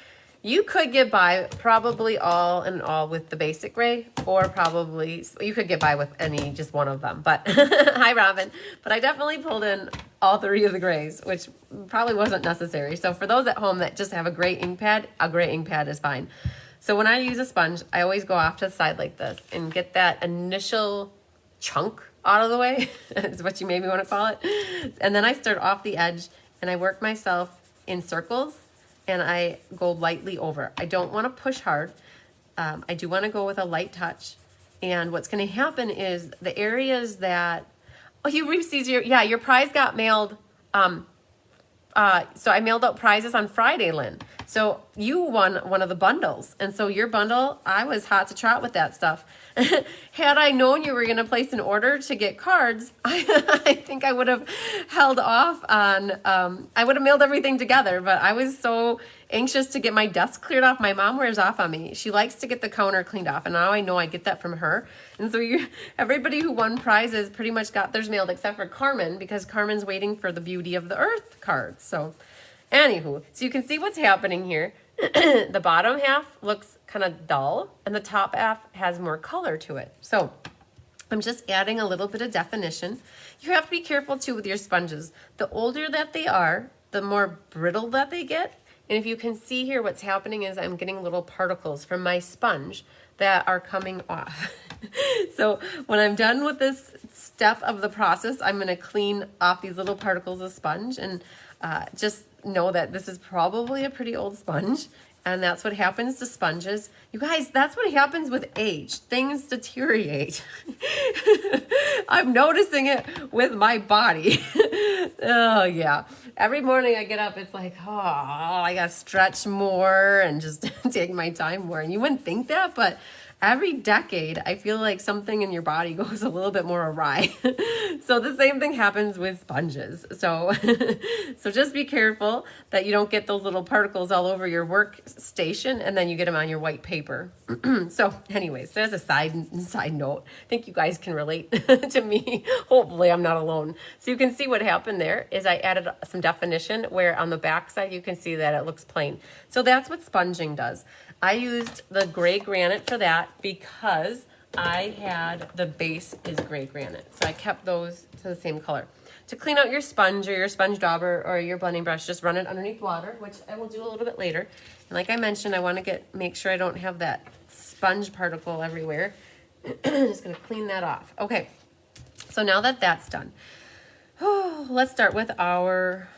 You could get by probably all in all with the basic gray, or probably you could get by with any, just one of them. But hi, Robin. But I definitely pulled in all three of the grays, which probably wasn't necessary. So for those at home that just have a gray ink pad is fine. So when I use a sponge, I always go off to the side like this and get that initial chunk out of the way, is what you maybe want to call it. And then I start off the edge and I work myself in circles and I go lightly over. I don't want to push hard. I do want to go with a light touch. And what's going to happen is the areas that, oh, you received your prize got mailed. So I mailed out prizes on Friday, Lynn. So you won one of the bundles. And so your bundle, I was hot to trot with that stuff. Had I known you were going to place an order to get cards, I think I would have held off on, I would have mailed everything together, but I was so anxious to get my desk cleared off. My mom wears off on me. She likes to get the counter cleaned off, and now I know I get that from her. And so everybody who won prizes pretty much got theirs mailed except for Carmen, because Carmen's waiting for the Beauty of the Earth cards. So anywho, so you can see what's happening here. The bottom half looks kind of dull, and the top half has more color to it. So I'm just adding a little bit of definition. You have to be careful too with your sponges. The older that they are, the more brittle that they get. And if you can see here, what's happening is I'm getting little particles from my sponge that are coming off. So when I'm done with this step of the process, I'm going to clean off these little particles of sponge, and just know that this is probably a pretty old sponge. And that's what happens to sponges. You guys, that's what happens with age. Things deteriorate. I'm noticing it with my body. Oh, yeah. Every morning I get up, it's like, oh, I got to stretch more and just take my time more. And you wouldn't think that, but every decade, I feel like something in your body goes a little bit more awry. So the same thing happens with sponges. So, so just be careful that you don't get those little particles all over your workstation and then you get them on your white paper. So anyways, there's a side note. I think you guys can relate to me. Hopefully I'm not alone. So you can see what happened there is I added some definition where on the back side you can see that it looks plain. So that's what sponging does. I used the gray granite for that because I had the base is gray granite. So I kept those to the same color. To clean out your sponge or your sponge dauber or your blending brush, just run it underneath water, which I will do a little bit later. And like I mentioned, I want to make sure I don't have that sponge particle everywhere. Just going to clean that off. Okay, so now that that's done, let's start with our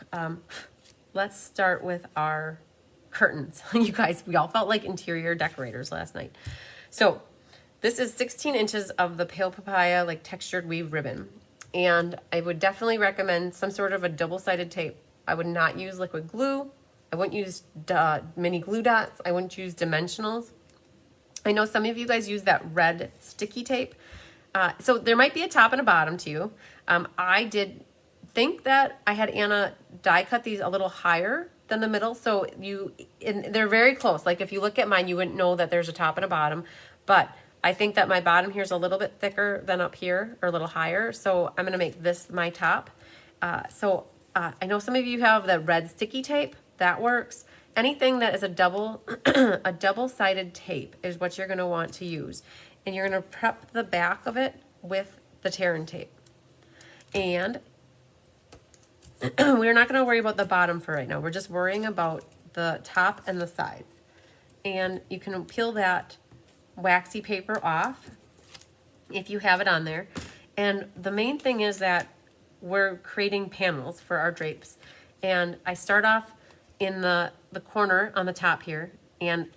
curtains. You guys, we all felt like interior decorators last night. So this is 16 inches of the pale papaya like textured weave ribbon. And I would definitely recommend some sort of a double-sided tape. I would not use liquid glue. I wouldn't use mini glue dots. I wouldn't use dimensionals. I know some of you guys use that red sticky tape. So there might be a top and a bottom to you. I did think that I had Anna die cut these a little higher than the middle. So they're very close. Like if you look at mine, you wouldn't know that there's a top and a bottom. But I think that my bottom here is a little bit thicker than up here, or a little higher. So I'm going to make this my top. I know some of you have the red sticky tape. That works. Anything that is a double-sided tape is what you're going to want to use. And you're going to prep the back of it with the tear and tape. And we're not going to worry about the bottom for right now. We're just worrying about the top and the sides. And you can peel that waxy paper off if you have it on there. And the main thing is that we're creating panels for our drapes. And I start off in the corner on the top here. And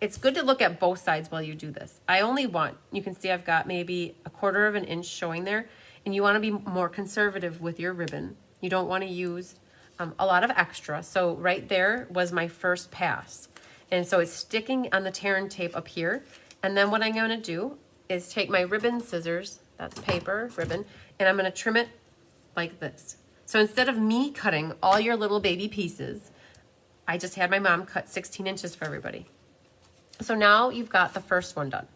it's good to look at both sides while you do this. I only want, you can see I've got maybe 1/4 of an inch showing there. And you want to be more conservative with your ribbon. You don't want to use a lot of extra. So right there was my first pass. And so it's sticking on the tear and tape up here. And then what I'm going to do is take my ribbon scissors, that's paper, ribbon, and I'm going to trim it like this. So instead of me cutting all your little baby pieces, I just had my mom cut 16 inches for everybody. So now you've got the first one done.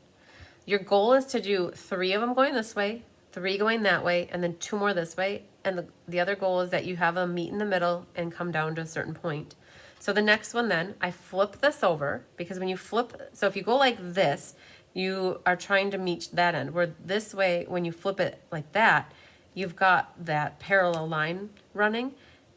Your goal is to do 3 of them going this way, 3 going that way, and then 2 more this way. And the other goal is that you have them meet in the middle and come down to a certain point. So the next one then, I flip this over, because when you flip, so if you go like this, you are trying to meet that end. Where this way, when you flip it like that, you've got that parallel line running,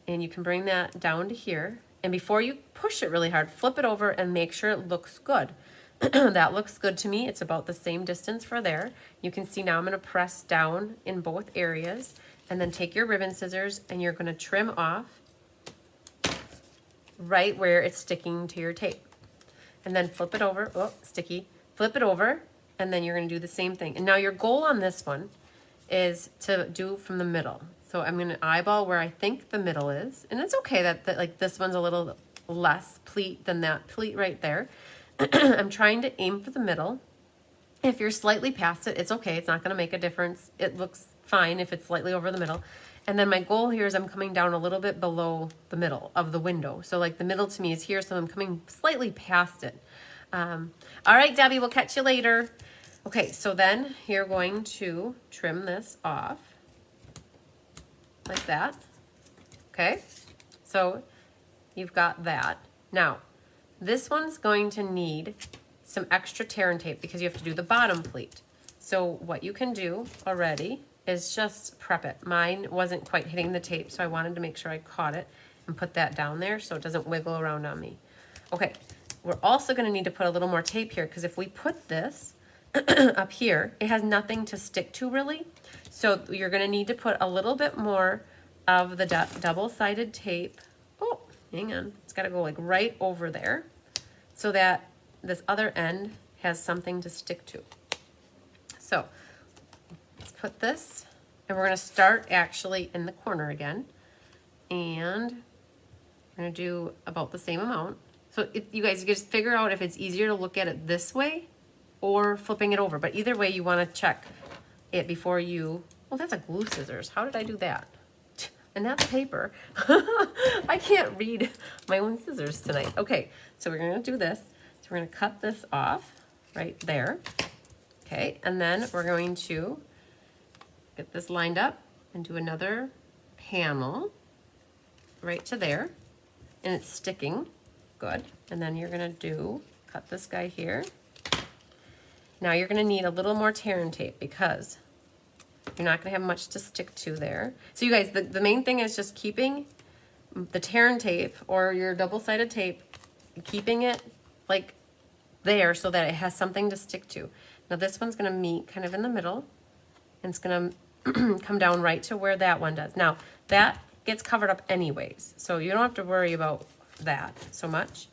and you can bring that down to here. And before you push it really hard, flip it over and make sure it looks good. That looks good to me. It's about the same distance for there. You can see now I'm going to press down in both areas, and then take your ribbon scissors and you're going to trim off right where it's sticking to your tape. And then flip it over, oh, sticky, flip it over, and then you're going to do the same thing. And now your goal on this one is to do from the middle. So I'm going to eyeball where I think the middle is, and it's okay that like this one's a little less pleat than that pleat right there. I'm trying to aim for the middle. If you're slightly past it, it's okay. It's not going to make a difference. It looks fine if it's slightly over the middle. And then my goal here is I'm coming down a little bit below the middle of the window. So like the middle to me is here, so I'm coming slightly past it. All right, Debbie, we'll catch you later. Okay, so then you're going to trim this off like that. Okay, so you've got that. Now, this one's going to need some extra tear and tape because you have to do the bottom pleat. So what you can do already is just prep it. Mine wasn't quite hitting the tape, so I wanted to make sure I caught it and put that down there so it doesn't wiggle around on me. Okay, we're also going to need to put a little more tape here, because if we put this up here, it has nothing to stick to really. So you're going to need to put a little bit more of the double-sided tape. Oh, hang on. It's got to go like right over there so that this other end has something to stick to. So let's put this, and we're going to start actually in the corner again. And we're going to do about the same amount. So you guys just figure out if it's easier to look at it this way or flipping it over. But either way, you want to check it before you... Well, that's a glue scissors. How did I do that? And that's paper. I can't read my own scissors tonight. Okay, so we're going to do this. So we're going to cut this off right there. Okay, and then we're going to get this lined up and do another panel right to there. And it's sticking. Good. And then you're going to cut this guy here. Now you're going to need a little more tear and tape because you're not going to have much to stick to there. So you guys, the main thing is just keeping the tear and tape or your double-sided tape, keeping it like there so that it has something to stick to. Now this one's going to meet kind of in the middle, and it's going to come down right to where that one does. Now that gets covered up anyways, so you don't have to worry about that so much.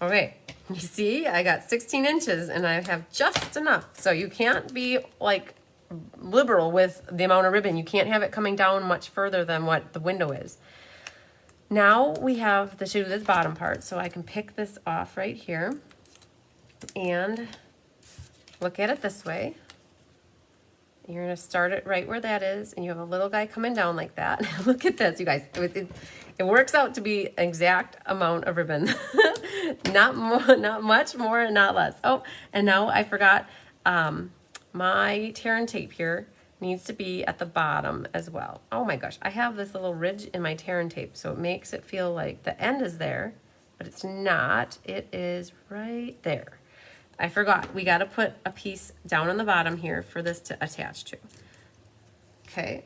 Okay, You see, I got 16 inches and I have just enough. So you can't be like liberal with the amount of ribbon. You can't have it coming down much further than what the window is. Now we have to do this bottom part, so I can pick this off right here and look at it this way. You're gonna start it right where that is, and you have a little guy coming down like that. Look at this, you guys. It works out to be an exact amount of ribbon. Not more, not much more, and not less. Oh, and now I forgot, my tear and tape here needs to be at the bottom as well. Oh my gosh, I have this little ridge in my tear and tape, so it makes it feel like the end is there, but it's not. It is right there. I forgot, we gotta put a piece down on the bottom here for this to attach to. Okay.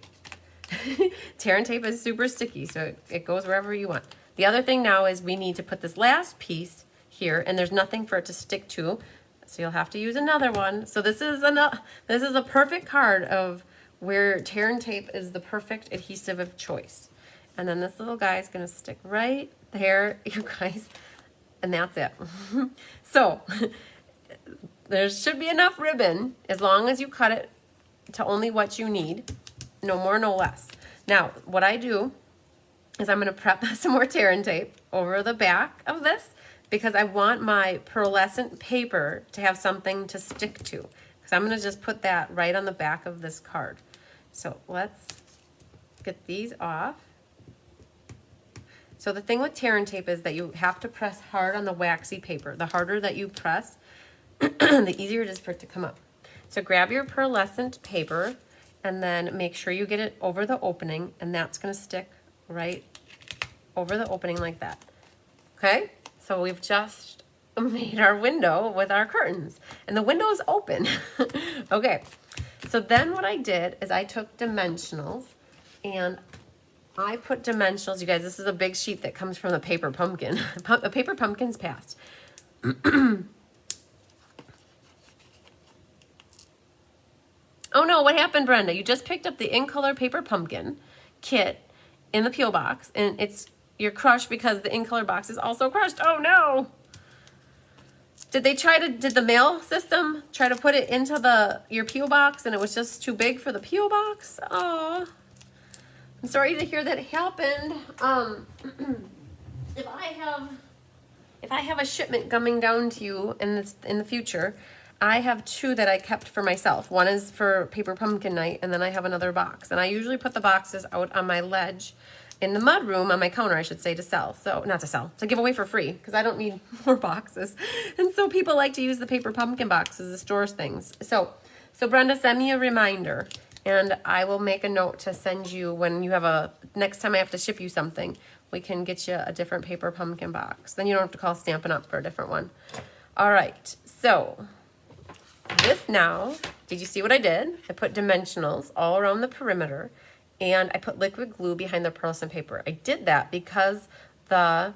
Tear and tape is super sticky, so it goes wherever you want. The other thing now is we need to put this last piece here, and there's nothing for it to stick to, so you'll have to use another one. So this is a perfect card of where tear and tape is the perfect adhesive of choice. And then this little guy is gonna stick right there, you guys, and that's it. So there should be enough ribbon as long as you cut it to only what you need, no more, no less. Now, what I do is I'm gonna prep some more tear and tape over the back of this because I want my pearlescent paper to have something to stick to. Because I'm gonna just put that right on the back of this card. So let's get these off. So the thing with tear and tape is that you have to press hard on the waxy paper. The harder that you press, the easier it is for it to come up. So grab your pearlescent paper and then make sure you get it over the opening, and that's gonna stick right over the opening like that. Okay, so we've just made our window with our curtains, and the window is open. Okay, so then what I did is I took dimensionals and I put dimensionals. You guys, this is a big sheet that comes from the paper pumpkin. The paper pumpkin's passed. Oh no, what happened, Brenda? You just picked up the In Color Paper Pumpkin kit in the peel box, and you're crushed because the In Color box is also crushed. Oh no! Did the mail system try to put it into your peel box and it was just too big for the peel box? Oh, I'm sorry to hear that happened. If I have a shipment coming down to you in the future, I have two that I kept for myself. One is for Paper Pumpkin Night, and then I have another box. And I usually put the boxes out on my ledge in the mud room, on my counter, I should say, to sell. So, not to sell, to give away for free, because I don't need more boxes. And so people like to use the Paper Pumpkin boxes to store things. So Brenda, send me a reminder, and I will make a note to send you when you have next time I have to ship you something, we can get you a different Paper Pumpkin box. Then you don't have to call Stampin' Up! For a different one. All right, so this now, did you see what I did? I put dimensionals all around the perimeter, and I put liquid glue behind the pearlescent paper. I did that because the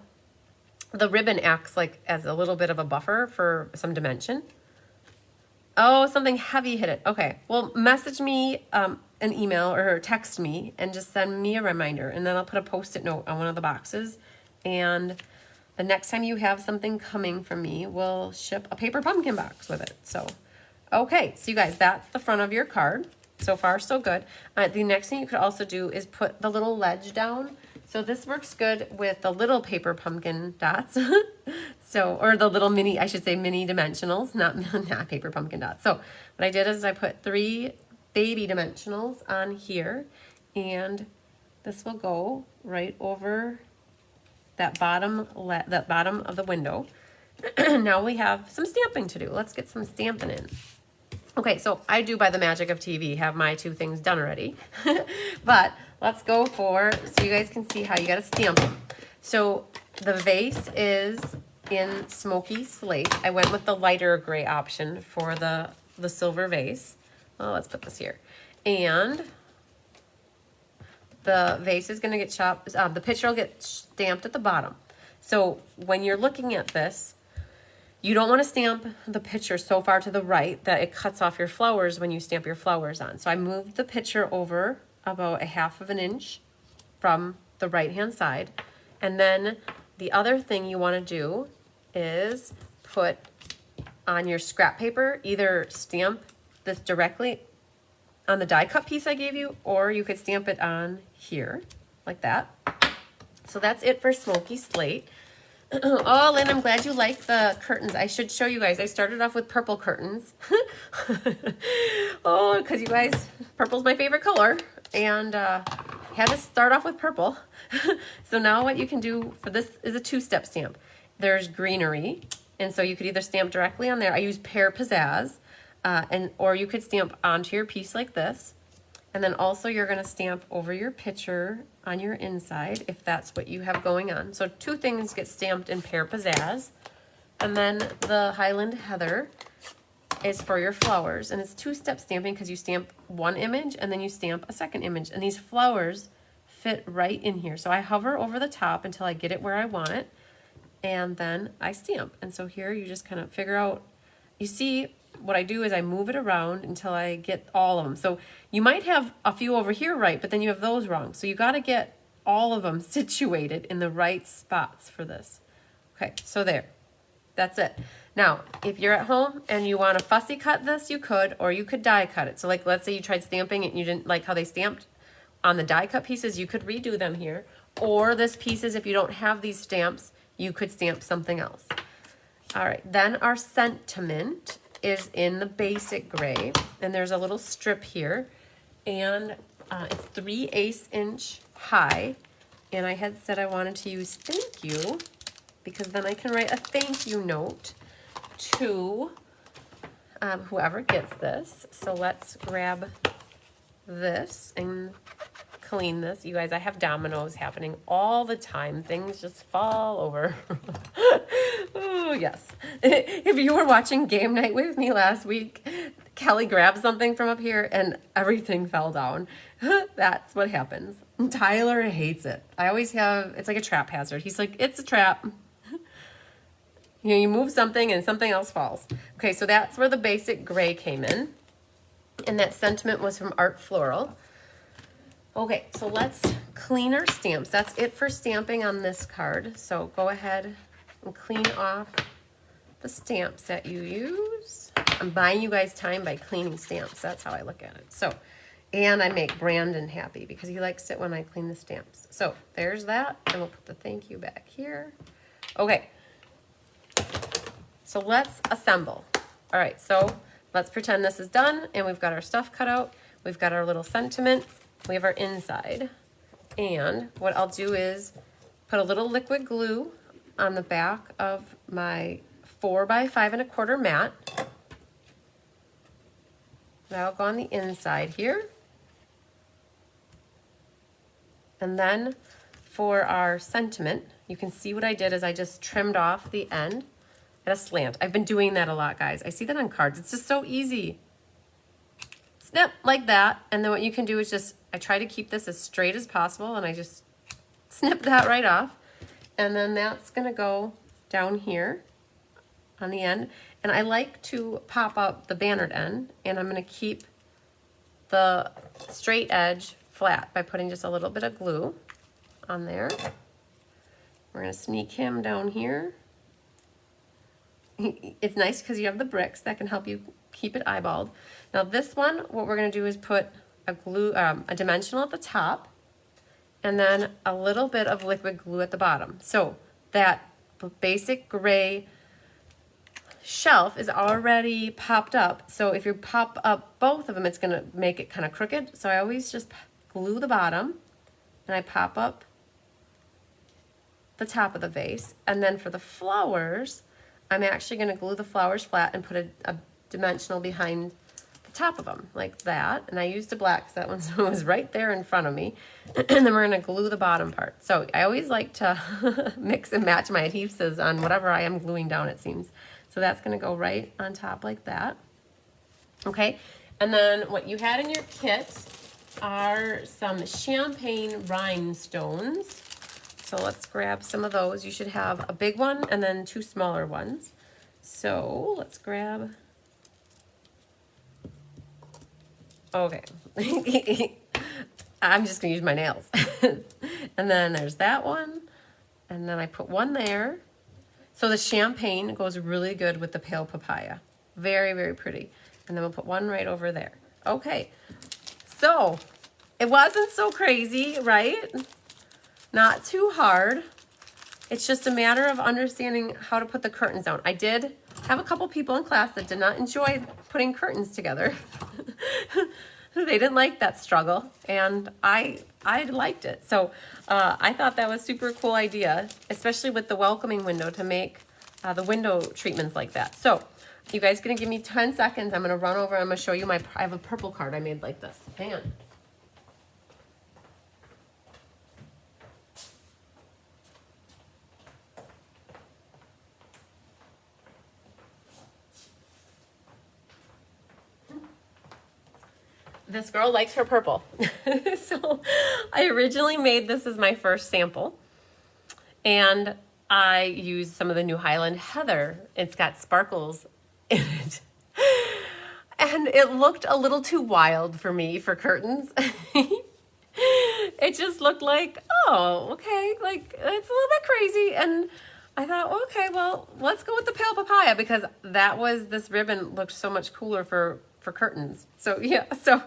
ribbon acts like as a little bit of a buffer for some dimension. Oh, something heavy hit it. Okay, well, message me an email or text me and just send me a reminder, and then I'll put a Post-it note on one of the boxes, and the next time you have something coming from me, we'll ship a Paper Pumpkin box with it. So okay, so you guys, that's the front of your card. So far, so good. The next thing you could also do is put the little ledge down. So this works good with the little paper pumpkin dots. Or the little mini, I should say mini dimensionals, not paper pumpkin dots. So what I did is I put 3 baby dimensionals on here, and this will go right over that bottom of the window. Now we have some stamping to do. Let's get some stamping in. Okay, so I do, by the magic of TV, have my 2 things done already. But let's go so you guys can see how you gotta stamp them. So the vase is in smoky slate. I went with the lighter gray option for the silver vase. Well, let's put this here. And the vase is gonna get chopped, the picture will get stamped at the bottom. So when you're looking at this, you don't want to stamp the picture so far to the right that it cuts off your flowers when you stamp your flowers on. So I moved the picture over about 1/2 inch from the right hand side. And then the other thing you want to do is put on your scrap paper, either stamp this directly on the die cut piece I gave you, or you could stamp it on here like that. So that's it for Smoky Slate. Oh, Lynn, I'm glad you like the curtains. I should show you guys. I started off with purple curtains. Oh, because you guys, purple's my favorite color. And had to start off with purple. So now what you can do for this is a two-step stamp. There's greenery. And so you could either stamp directly on there. I use Pear Pizzazz. Or you could stamp onto your piece like this. And then also you're going to stamp over your picture on your inside if that's what you have going on. So two things get stamped in Pear Pizzazz. And then the Highland Heather is for your flowers. And it's two-step stamping because you stamp one image and then you stamp a second image. And these flowers fit right in here. So I hover over the top until I get it where I want it. And then I stamp. And so here you just kind of figure out, you see, what I do is I move it around until I get all of them. So you might have a few over here right, but then you have those wrong. So you got to get all of them situated in the right spots for this. Okay, so there. That's it. Now, if you're at home and you want to fussy cut this, you could, or you could die cut it. So like, let's say you tried stamping it and you didn't like how they stamped on the die cut pieces, you could redo them here. Or this pieces, if you don't have these stamps, you could stamp something else. All right, then our sentiment is in the basic gray, and there's a little strip here, and it's 3/8 inch high, and I had said I wanted to use thank you because then I can write a thank you note to whoever gets this. So let's grab this and clean this. You guys, I have dominoes happening all the time. Things just fall over. Oh, yes. If you were watching game night with me last week, Kelly grabbed something from up here and everything fell down. That's what happens. Tyler hates it. I always have, it's like a trap hazard. He's like, it's a trap. You know, you move something and something else falls. Okay, so that's where the basic gray came in. And that sentiment was from Art Floral. Okay, so let's clean our stamps. That's it for stamping on this card. So go ahead and clean off the stamps that you use. I'm buying you guys time by cleaning stamps. That's how I look at it. So, and I make Brandon happy because he likes it when I clean the stamps. So there's that, and we'll put the thank you back here. Okay, so let's assemble. All right, so let's pretend this is done, and we've got our stuff cut out. We've got our little sentiment. We have our inside, and what I'll do is put a little liquid glue on the back of my 4x5 1/4 mat. That'll go on the inside here. And then for our sentiment, you can see what I did is I just trimmed off the end at a slant. I've been doing that a lot, guys. I see that on cards. It's just so easy. Snip like that, and then what you can do is just, I try to keep this as straight as possible, and I just snip that right off, and then that's gonna go down here on the end, and I like to pop up the bannered end, and I'm gonna keep the straight edge flat by putting just a little bit of glue on there. We're gonna sneak him down here. It's nice because you have the bricks that can help you keep it eyeballed. Now this one, what we're gonna do is put a glue, a dimensional at the top, and then a little bit of liquid glue at the bottom. So that basic gray shelf is already popped up. So if you pop up both of them, it's gonna make it kind of crooked. So I always just glue the bottom, and I pop up the top of the vase. And then for the flowers, I'm actually gonna glue the flowers flat and put a dimensional behind the top of them like that. And I used a black because that one was right there in front of me. And then we're gonna glue the bottom part. So I always like to mix and match my adhesives on whatever I am gluing down, it seems. So that's gonna go right on top like that. Okay, and then what you had in your kit are some champagne rhinestones. So let's grab some of those. You should have a big one and then 2 smaller ones. So let's grab, okay. I'm just gonna use my nails. And then there's that one. And then I put one there. So the champagne goes really good with the pale papaya. Very, very pretty. And then we'll put one right over there. Okay, so it wasn't so crazy, right? Not too hard. It's just a matter of understanding how to put the curtains down. I did have a couple people in class that did not enjoy putting curtains together. They didn't like that struggle, and I liked it. So I thought that was super cool idea, especially with the welcoming window to make the window treatments like that. So you guys gonna give me 10 seconds. I'm gonna run over. I'm gonna show you I have a purple card I made like this. Hang on. This girl likes her purple. So I originally made this as my first sample, and I used some of the New Highland Heather. It's got sparkles in it. And it looked a little too wild for me for curtains. It just looked like, oh, okay, like it's a little bit crazy. And I thought, well, okay, well, let's go with the pale papaya, because this ribbon looked so much cooler for curtains. So yeah, so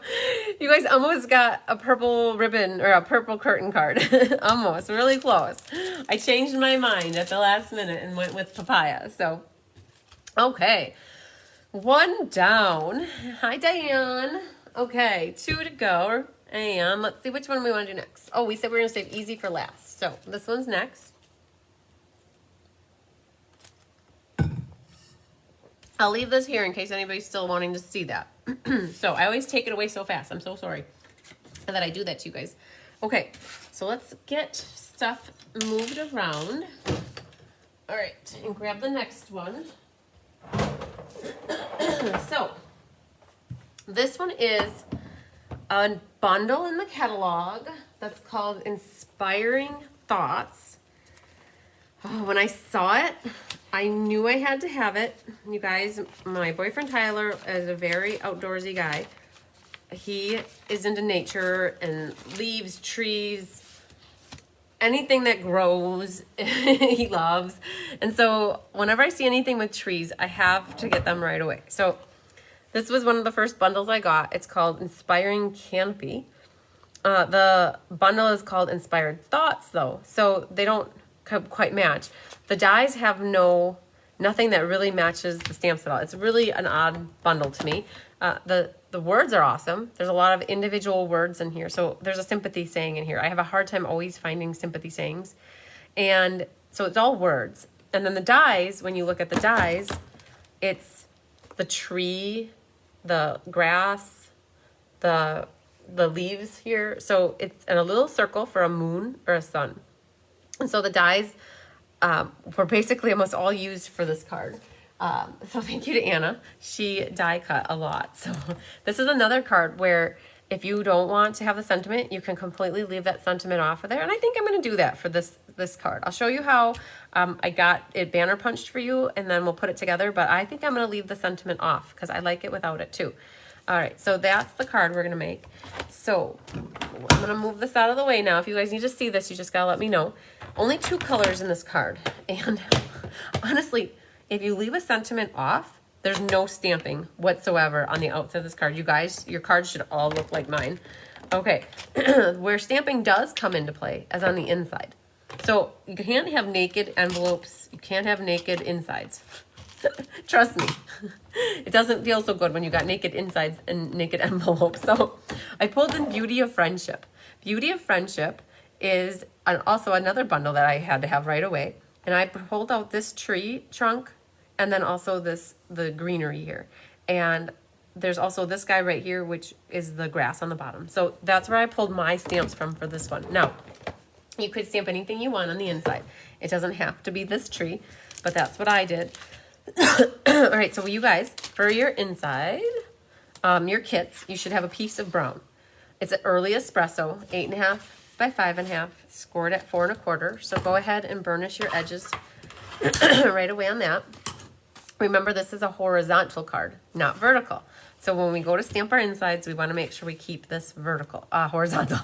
you guys almost got a purple ribbon or a purple curtain card. Almost, really close. I changed my mind at the last minute and went with papaya. So, okay, one down. Hi, Diane. Okay, 2 to go. And let's see which one we want to do next. Oh, we said we were going to save easy for last. So this one's next. I'll leave this here in case anybody's still wanting to see that. So I always take it away so fast. I'm so sorry that I do that to you guys. Okay, so let's get stuff moved around. All right, and grab the next one. So this one is a bundle in the catalog that's called Inspiring Thoughts. Oh, when I saw it, I knew I had to have it. You guys, my boyfriend Tyler is a very outdoorsy guy. He is into nature and leaves, trees, anything that grows, he loves. And so whenever I see anything with trees, I have to get them right away. So this was one of the first bundles I got. It's called Inspiring Canopy. The bundle is called Inspired Thoughts though, so they don't quite match. The dies have nothing that really matches the stamps at all. It's really an odd bundle to me. The words are awesome. There's a lot of individual words in here. So there's a sympathy saying in here. I have a hard time always finding sympathy sayings. And so it's all words. And then the dies, when you look at the dies, it's the tree, the grass, the leaves here. So it's in a little circle for a moon or a sun. And so the dies were basically almost all used for this card. So thank you to Anna. She die cut a lot. So this is another card where if you don't want to have the sentiment, you can completely leave that sentiment off of there. And I think I'm going to do that for this card. I'll show you how I got it banner punched for you, and then we'll put it together. But I think I'm going to leave the sentiment off because I like it without it too. All right, so that's the card we're going to make. So I'm going to move this out of the way now. If you guys need to see this, you just got to let me know. Only 2 colors in this card. And honestly, if you leave a sentiment off, there's no stamping whatsoever on the outside of this card. You guys, your cards should all look like mine. Okay, where stamping does come into play is on the inside. So you can't have naked envelopes. You can't have naked insides. Trust me, it doesn't feel so good when you got naked insides and naked envelopes. So I pulled in Beauty of Friendship. Beauty of Friendship is also another bundle that I had to have right away. And I pulled out this tree trunk and then also the greenery here. And there's also this guy right here, which is the grass on the bottom. So that's where I pulled my stamps from for this one. Now, you could stamp anything you want on the inside. It doesn't have to be this tree, but that's what I did. All right, so you guys, for your inside, your kits, you should have a piece of brown. It's an early espresso, 8.5 by 5.5, scored at 4 1/4. So go ahead and burnish your edges right away on that. Remember, this is a horizontal card, not vertical. So when we go to stamp our insides, we want to make sure we keep this horizontal.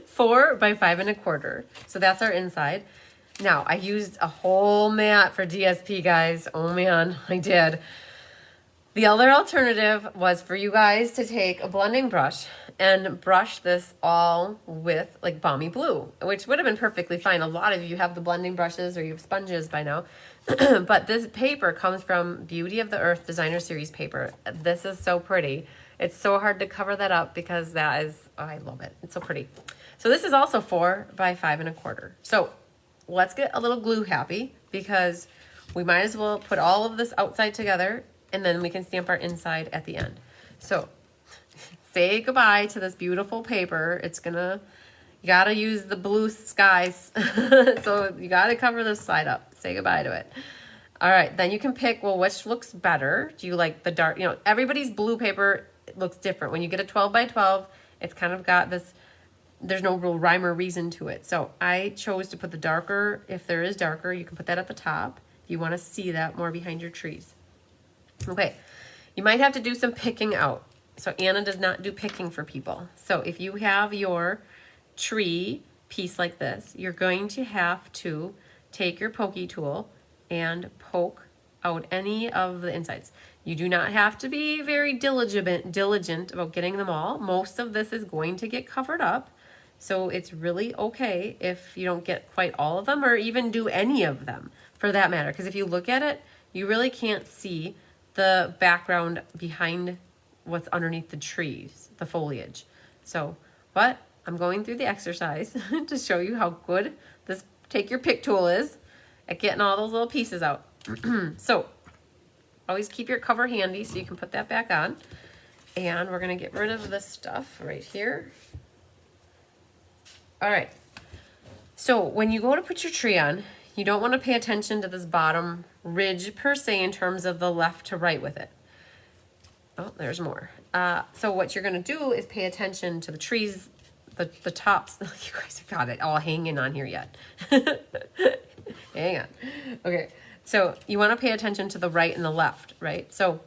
4 by 5 1/4. So that's our inside. Now, I used a whole mat for DSP, guys. Oh man, I did. The other alternative was for you guys to take a blending brush and brush this all with like Balmy Blue, which would have been perfectly fine. A lot of you have the blending brushes or you have sponges by now. But this paper comes from Beauty of the Earth Designer Series paper. This is so pretty. It's so hard to cover that up because that is, oh, I love it. It's so pretty. So this is also 4 by 5 1/4. So let's get a little glue happy because we might as well put all of this outside together and then we can stamp our inside at the end. So say goodbye to this beautiful paper. You gotta use the blue skies. So you gotta cover this side up. Say goodbye to it. All right, then you can pick, well, which looks better? Do you like the dark, everybody's blue paper looks different. When you get a 12 by 12, it's kind of got this, there's no real rhyme or reason to it. So I chose to put the darker, if there is darker, you can put that at the top. If you wanna see that more behind your trees. Okay, you might have to do some picking out. So Anna does not do picking for people. So if you have your tree piece like this, you're going to have to take your pokey tool and poke out any of the insides. You do not have to be very diligent about getting them all. Most of this is going to get covered up. So it's really okay if you don't get quite all of them or even do any of them for that matter. Because if you look at it, you really can't see the background behind what's underneath the trees, the foliage. So, but I'm going through the exercise to show you how good this take your pick tool is at getting all those little pieces out. So, always keep your cover handy so you can put that back on. And we're gonna get rid of this stuff right here. All right, so when you go to put your tree on, you don't want to pay attention to this bottom ridge per se in terms of the left to right with it. Oh, there's more. So what you're going to do is pay attention to the trees, the tops. You guys have got it all hanging on here yet. Hang on. Okay, so you want to pay attention to the right and the left, right? So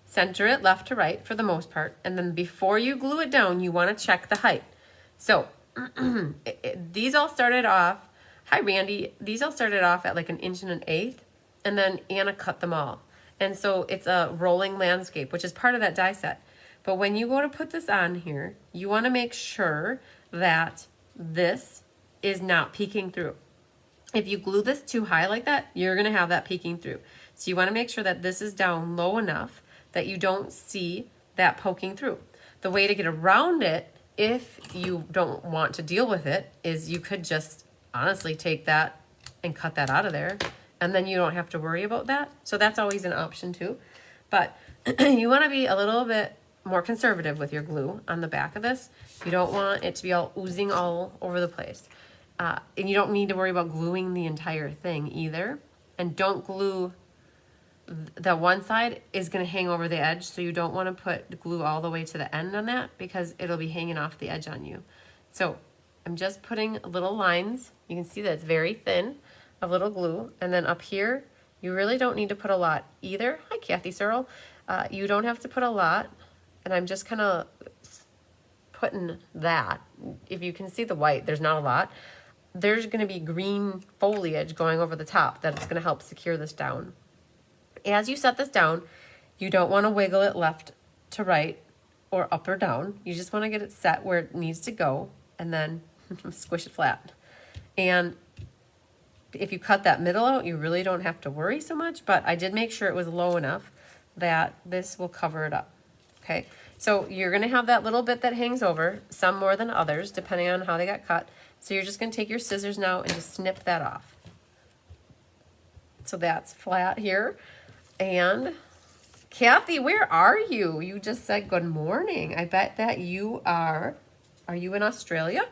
center it left to right for the most part. And then before you glue it down, you want to check the height. So these all started off, hi Randy, these all started off at like 1 1/8 inches, and then Anna cut them all. And so it's a rolling landscape, which is part of that die set. But when you go to put this on here, you want to make sure that this is not peeking through. If you glue this too high like that, you're going to have that peeking through. So you want to make sure that this is down low enough that you don't see that poking through. The way to get around it, if you don't want to deal with it, is you could just honestly take that and cut that out of there, and then you don't have to worry about that. So that's always an option too. But you want to be a little bit more conservative with your glue on the back of this. You don't want it to be all oozing all over the place. And you don't need to worry about gluing the entire thing either. And don't glue, the one side is going to hang over the edge, so you don't want to put glue all the way to the end on that because it'll be hanging off the edge on you. So I'm just putting little lines. You can see that it's very thin of little glue. And then up here, you really don't need to put a lot either. Hi, Kathy Searle. You don't have to put a lot. And I'm just kind of putting that. If you can see the white, there's not a lot. There's going to be green foliage going over the top that's going to help secure this down. As you set this down, you don't want to wiggle it left to right or up or down. You just want to get it set where it needs to go and then squish it flat. And if you cut that middle out, you really don't have to worry so much, but I did make sure it was low enough that this will cover it up. Okay, so you're going to have that little bit that hangs over, some more than others, depending on how they got cut. So you're just going to take your scissors now and just snip that off. So that's flat here. And Kathy, where are you? You just said good morning. I bet that you are you in Australia?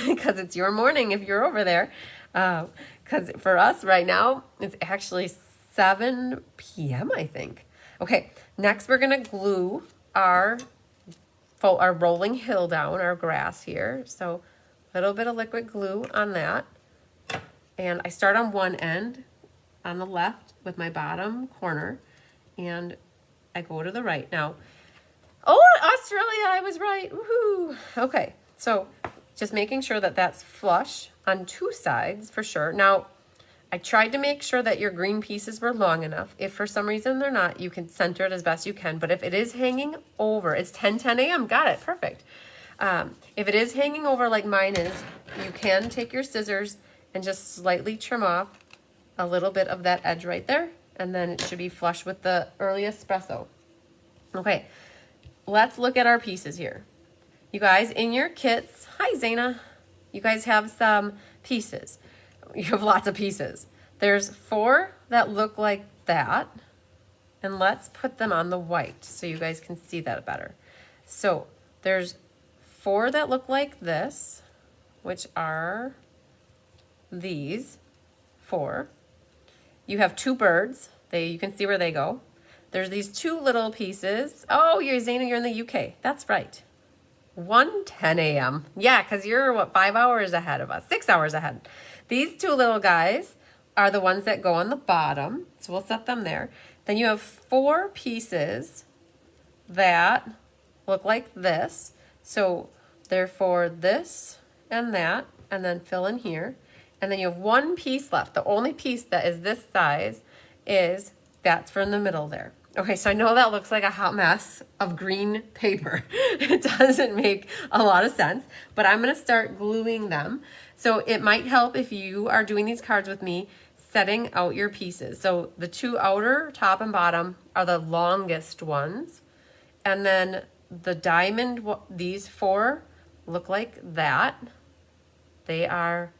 Because it's your morning if you're over there. Because for us right now, it's actually 7 p.m. I think. Okay, next we're going to glue our rolling hill down, our grass here. So a little bit of liquid glue on that. And I start on one end on the left with my bottom corner, and I go to the right. Now, oh, Australia, I was right. Woohoo! Okay, so just making sure that that's flush on 2 sides for sure. Now, I tried to make sure that your green pieces were long enough. If for some reason they're not, you can center it as best you can. But if it is hanging over, it's 10:10 a.m. Got it, perfect. If it is hanging over like mine is, you can take your scissors and just slightly trim off a little bit of that edge right there. And then it should be flush with the early espresso. Okay, let's look at our pieces here. You guys, in your kits, hi Zaina, you guys have some pieces. You have lots of pieces. There's 4 that look like that. And let's put them on the white so you guys can see that better. So there's 4 that look like this, which are these 4. You have 2 birds. You can see where they go. There's these 2 little pieces. Oh, Zaina, you're in the UK. That's right. 1:10 a.m. Yeah, because you're, what, 5 hours ahead of us, 6 hours ahead. These 2 little guys are the ones that go on the bottom, so we'll set them there. Then you have 4 pieces that look like this. So therefore this and that, and then fill in here. And then you have 1 piece left. The only piece that is this size that's for in the middle there. Okay, so I know that looks like a hot mess of green paper. It doesn't make a lot of sense, but I'm gonna start gluing them. So it might help if you are doing these cards with me, setting out your pieces. So the 2 outer, top and bottom, are the longest ones. And then the diamond, these 4 look like that. They are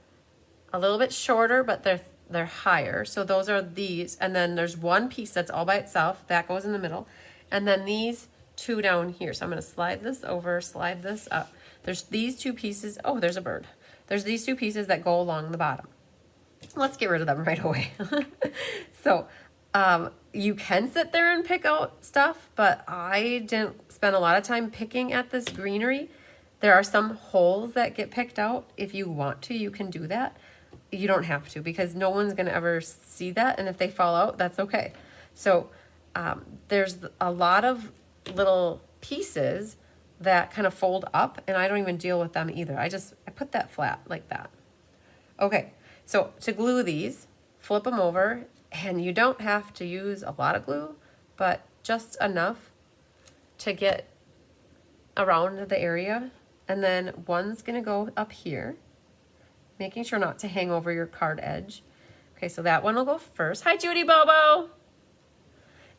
a little bit shorter, but they're higher. So those are these. And then there's 1 piece that's all by itself. That goes in the middle. And then these 2 down here. So I'm going to slide this over, slide this up. There's these 2 pieces. Oh, there's a bird. There's these 2 pieces that go along the bottom. Let's get rid of them right away. So you can sit there and pick out stuff, but I didn't spend a lot of time picking at this greenery. There are some holes that get picked out. If you want to, you can do that. You don't have to, because no one's going to ever see that. And if they fall out, that's okay. So there's a lot of little pieces that kind of fold up, and I don't even deal with them either. I put that flat like that. Okay, so to glue these, flip them over, and you don't have to use a lot of glue, but just enough to get around the area. And then one's gonna go up here, making sure not to hang over your card edge. Okay, so that one will go first. Hi, Judy Bobo.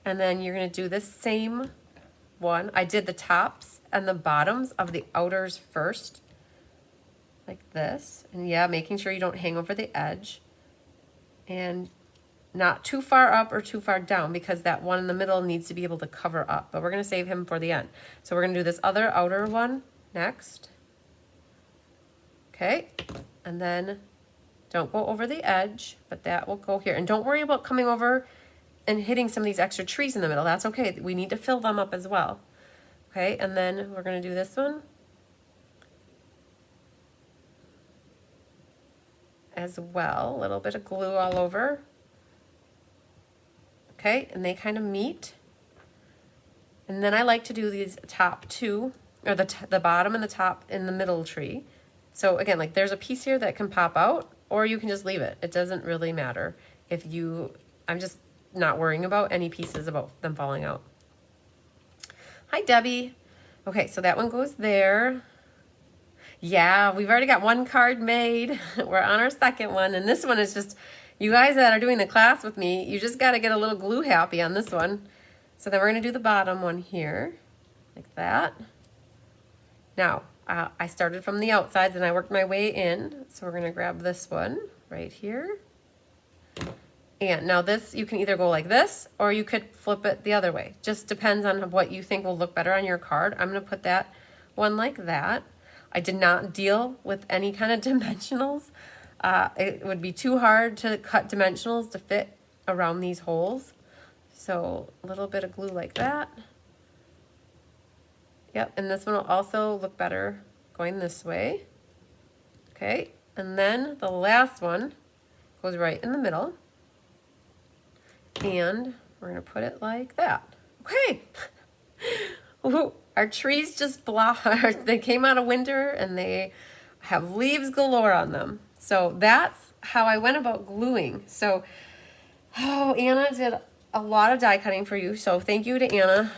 And then you're gonna do this same one. I did the tops and the bottoms of the outers first, like this. And yeah, making sure you don't hang over the edge. And not too far up or too far down, because that one in the middle needs to be able to cover up. But we're gonna save him for the end. So we're gonna do this other outer one next. Okay, and then don't go over the edge, but that will go here. And don't worry about coming over and hitting some of these extra trees in the middle. That's okay. We need to fill them up as well. Okay, and then we're going to do this one as well. A little bit of glue all over. Okay, and they kind of meet. And then I like to do these top 2, or the bottom and the top in the middle tree. So again, like there's a piece here that can pop out, or you can just leave it. It doesn't really matter. I'm just not worrying about any pieces about them falling out. Hi, Debbie. Okay, so that one goes there. Yeah, we've already got 1 card made. We're on our second one, and this one is just, you guys that are doing the class with me, you just got to get a little glue happy on this one. So then we're going to do the bottom one here, like that. Now, I started from the outsides and I worked my way in. So we're going to grab this one right here. And now this, you can either go like this, or you could flip it the other way. Just depends on what you think will look better on your card. I'm going to put that one like that. I did not deal with any kind of dimensionals. It would be too hard to cut dimensionals to fit around these holes. So a little bit of glue like that. Yep, and this one will also look better going this way. Okay, and then the last one goes right in the middle. And we're gonna put it like that. Okay. Ooh, our trees just they came out of winter and they have leaves galore on them. So that's how I went about gluing. So, oh, Anna did a lot of die cutting for you. So thank you to Anna.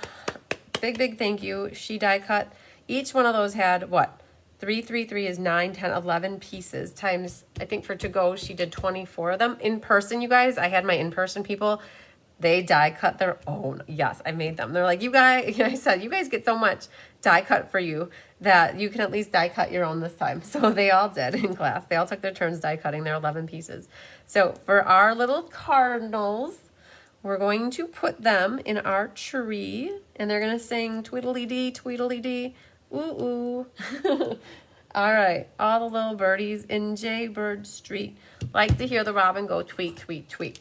Big thank you. She die cut. Each one of those had what? 3 is 9, 10, 11 pieces times, I think for to go, she did 24 of them. In person, you guys, I had my in-person people. They die cut their own. Yes, I made them. They're like, you guys, I said, you guys get so much die cut for you that you can at least die cut your own this time. So they all did in class. They all took their turns die cutting their 11 pieces. So for our little cardinals, we're going to put them in our tree, and they're going to sing tweedledee, tweedledee, ooh, ooh. All right, all the little birdies in Jaybird Street like to hear the robin go tweet, tweet, tweet.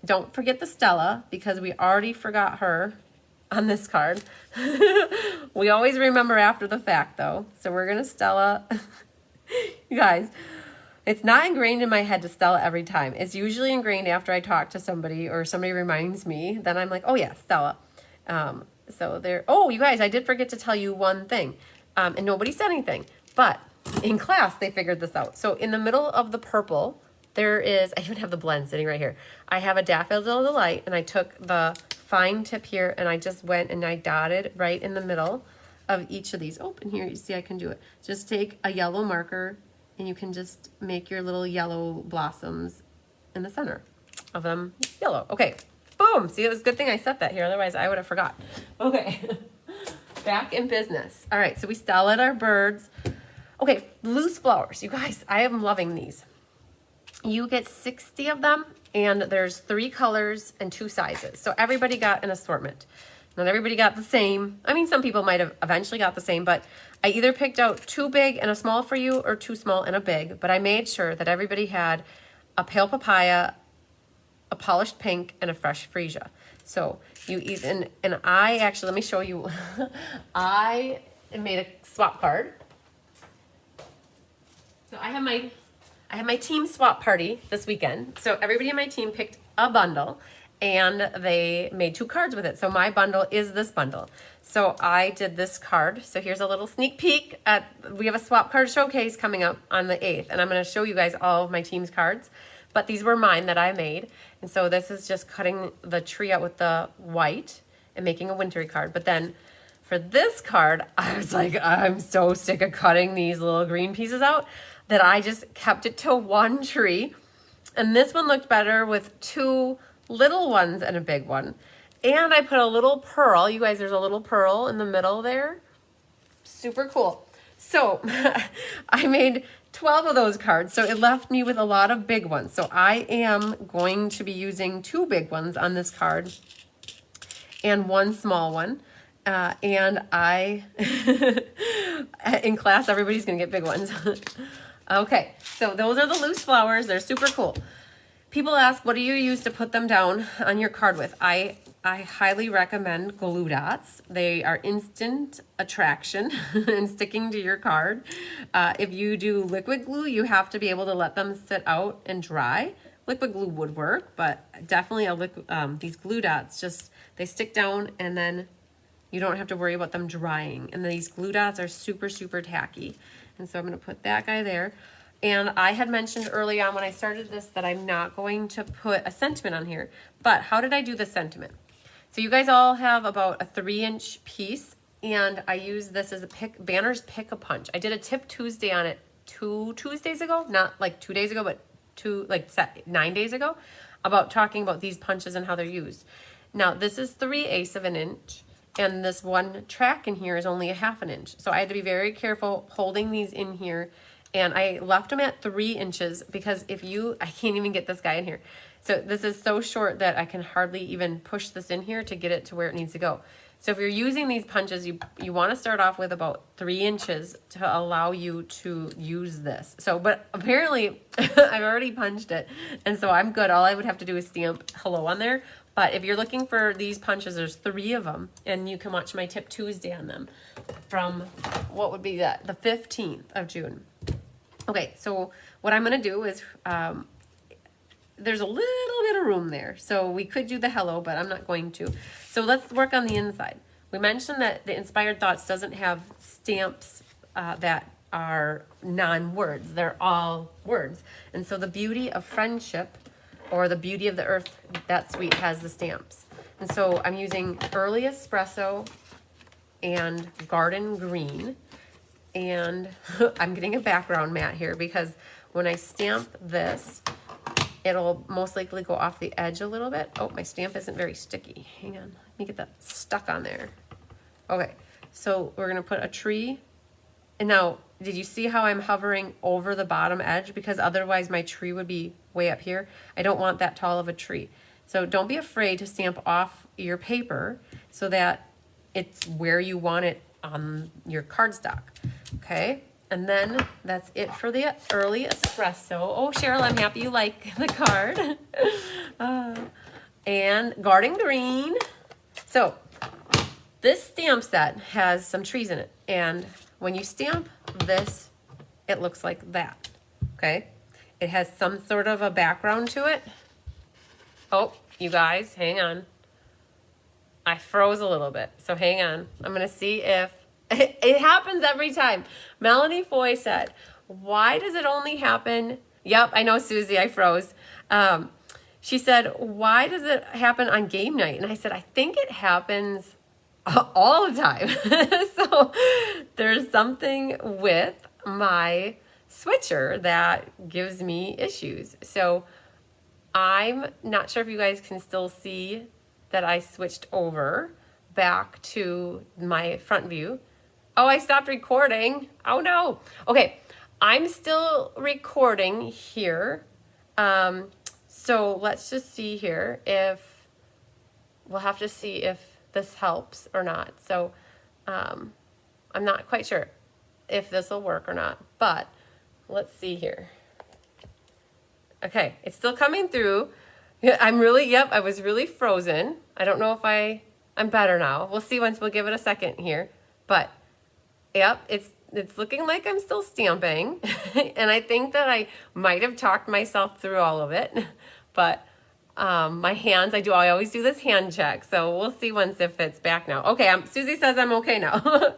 Don't forget the Stella, because we already forgot her on this card. We always remember after the fact, though. So we're going to Stella. You guys, it's not ingrained in my head to Stella every time. It's usually ingrained after I talk to somebody or somebody reminds me. Then I'm like, oh, yeah, Stella. So there. Oh, you guys, I did forget to tell you one thing. And nobody said anything. But in class, they figured this out. So in the middle of the purple, there is, I even have the blend sitting right here. I have a Daffodil Delight, and I took the fine tip here, and I just went and I dotted right in the middle of each of these. Oh, and here, you see I can do it. Just take a yellow marker, and you can just make your little yellow blossoms in the center of them yellow. Okay, boom. See, it was a good thing I set that here. Otherwise, I would have forgot. Okay, back in business. All right, so we Stellaed our birds. Okay, loose flowers. You guys, I am loving these. You get 60 of them, and there's 3 colors and 2 sizes. So everybody got an assortment. Not everybody got the same. I mean, some people might have eventually got the same, but I either picked out 2 big and a small for you or 2 small and a big, but I made sure that everybody had a pale papaya, a polished pink, and a fresh freesia. So you even, and I actually, let me show you. I made a swap card. So I have my team swap party this weekend. So everybody in my team picked a bundle, and they made 2 cards with it. So my bundle is this bundle. So I did this card. So here's a little sneak peek we have a swap card showcase coming up on the 8th, and I'm going to show you guys all of my team's cards. But these were mine that I made. And so this is just cutting the tree out with the white and making a wintry card. But then for this card, I was like, I'm so sick of cutting these little green pieces out that I just kept it to 1 tree. And this one looked better with 2 little ones and a big one. And I put a little pearl. You guys, there's a little pearl in the middle there. Super cool. So I made 12 of those cards. So it left me with a lot of big ones. So I am going to be using 2 big ones on this card and 1 small one. And in class, everybody's going to get big ones. Okay, so those are the loose flowers. They're super cool. People ask, what do you use to put them down on your card with? I highly recommend glue dots. They are instant attraction and sticking to your card. If you do liquid glue, you have to be able to let them sit out and dry. Liquid glue would work, but definitely these glue dots, just they stick down, and then you don't have to worry about them drying. And these glue dots are super, super tacky. And so I'm going to put that guy there. And I had mentioned early on when I started this that I'm not going to put a sentiment on here. But how did I do the sentiment? So you guys all have about a 3-inch piece. And I use this as a Banner's Pick-a-Punch. I did a Tip Tuesday on it 2 Tuesdays ago. Not like 2 days ago, but 9 days ago. About talking about these punches and how they're used. Now, this is 3/8 of an inch. And this one track in here is only a 1/2 inch. So I had to be very careful holding these in here. And I left them at 3 inches because I can't even get this guy in here. So this is so short that I can hardly even push this in here to get it to where it needs to go. So if you're using these punches, you want to start off with about 3 inches to allow you to use this. So, but apparently I've already punched it. And so I'm good. All I would have to do is stamp hello on there. But if you're looking for these punches, there's 3 of them, and you can watch my Tip Tuesday on them from, what would be that, the 15th of June. Okay, so what I'm going to do is, there's a little bit of room there. So we could do the hello, but I'm not going to. So let's work on the inside. We mentioned that the Inspired Thoughts doesn't have stamps that are non-words. They're all words. And so the beauty of friendship, or the beauty of the earth, that suite has the stamps. And so I'm using early espresso and garden green. And I'm getting a background mat here because when I stamp this, it'll most likely go off the edge a little bit. Oh, my stamp isn't very sticky. Hang on, let me get that stuck on there. Okay, so we're gonna put a tree. And now, did you see how I'm hovering over the bottom edge? Because otherwise my tree would be way up here. I don't want that tall of a tree. So don't be afraid to stamp off your paper so that it's where you want it on your cardstock. Okay, and then that's it for the early espresso. Oh, Cheryl, I'm happy you like the card. And garden green. So this stamp set has some trees in it, and when you stamp this, it looks like that, okay? It has some sort of a background to it. Oh, you guys, hang on. I froze a little bit, so hang on. I'm gonna see if, it happens every time. Melanie Foy said, why does it only happen? Yep, I know, Susie, I froze. She said, why does it happen on game night? And I said, I think it happens all the time. So there's something with my switcher that gives me issues. So I'm not sure if you guys can still see that I switched over back to my front view. Oh, I stopped recording. Oh no. Okay, I'm still recording here. So let's just see here if, we'll have to see if this helps or not. So I'm not quite sure if this will work or not, but let's see here. Okay, it's still coming through. I'm really, yep, I was really frozen. I don't know if I'm better now. We'll see once, we'll give it a second here. But yep, it's looking like I'm still stamping. And I think that I might have talked myself through all of it. But my hands, I always do this hand check. So we'll see once if it's back now. Okay, Susie says I'm okay now.